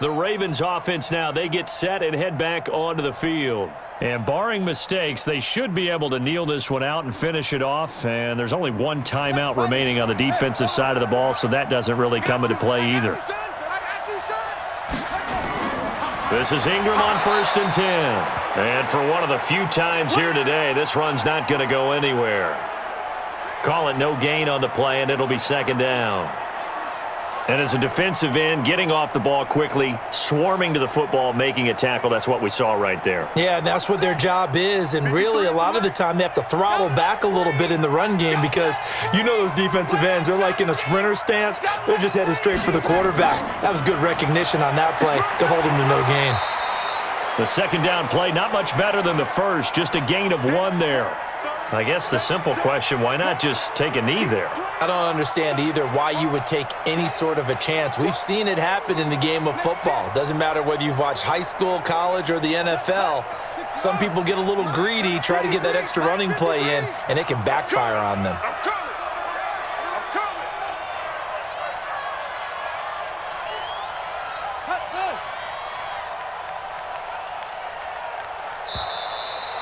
The Ravens offense now, they get set and head back onto the field. And barring mistakes, they should be able to kneel this one out and finish it off. And there's only 1 timeout remaining on the defensive side of the ball, so that doesn't really come into play either. This is Ingram on 1st and 10. And for one of the few times here today, this run's not going to go anywhere. Call it no gain on the play, and it'll be 2nd down. And as a defensive end, getting off the ball quickly, swarming to the football, making a tackle, that's what we saw right there. Yeah, and that's what their job is. And really, a lot of the time, they have to throttle back a little bit in the run game because you know those defensive ends, they're like in a sprinter stance. They're just headed straight for the quarterback. That was good recognition on that play to hold them to no gain. The 2nd down play, not much better than the first, just a gain of 1 there. I guess the simple question, why not just take a knee there? I don't understand either why you would take any sort of a chance. We've seen it happen in the game of football. It doesn't matter whether you've watched high school, college, or the NFL. Some people get a little greedy, try to get that extra running play in, and it can backfire on them.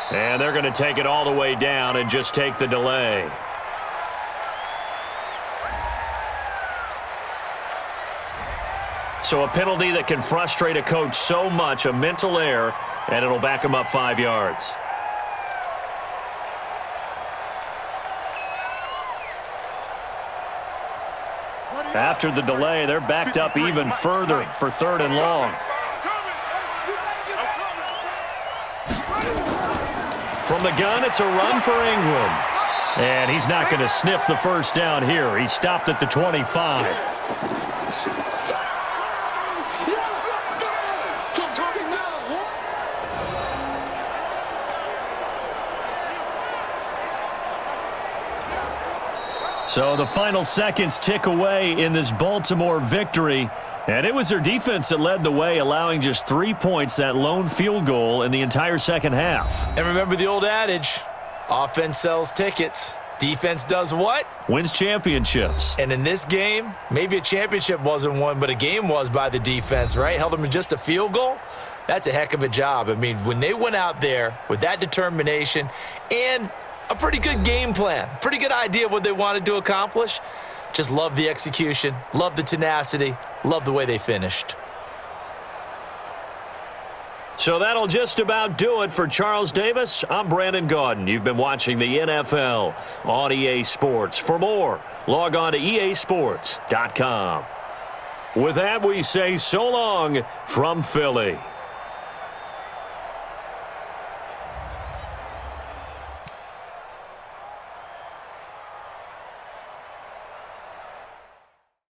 And they're going to take it all the way down and just take the delay. So a penalty that can frustrate a coach so much, a mental error, and it'll back him up 5 yards. After the delay, they're backed up even further for 3rd and long. From the gun, it's a run for Ingram. And he's not going to sniff the 1st down here. He stopped at the 25. So the final seconds tick away in this Baltimore victory. And it was their defense that led the way, allowing just 3 points, that lone field goal in the entire 2nd half. And remember the old adage, offense sells tickets. Defense does what? Wins championships. And in this game, maybe a championship wasn't won, but a game was by the defense, right? Held them to just a field goal. That's a heck of a job. I mean, when they went out there with that determination and a pretty good game plan, pretty good idea of what they wanted to accomplish, just love the execution, love the tenacity, love the way they finished. So that'll just about do it for Charles Davis. I'm Brandon Gaudin. You've been watching the NFL on EA Sports. For more, log on to easports.com. With that, we say so long from Philly.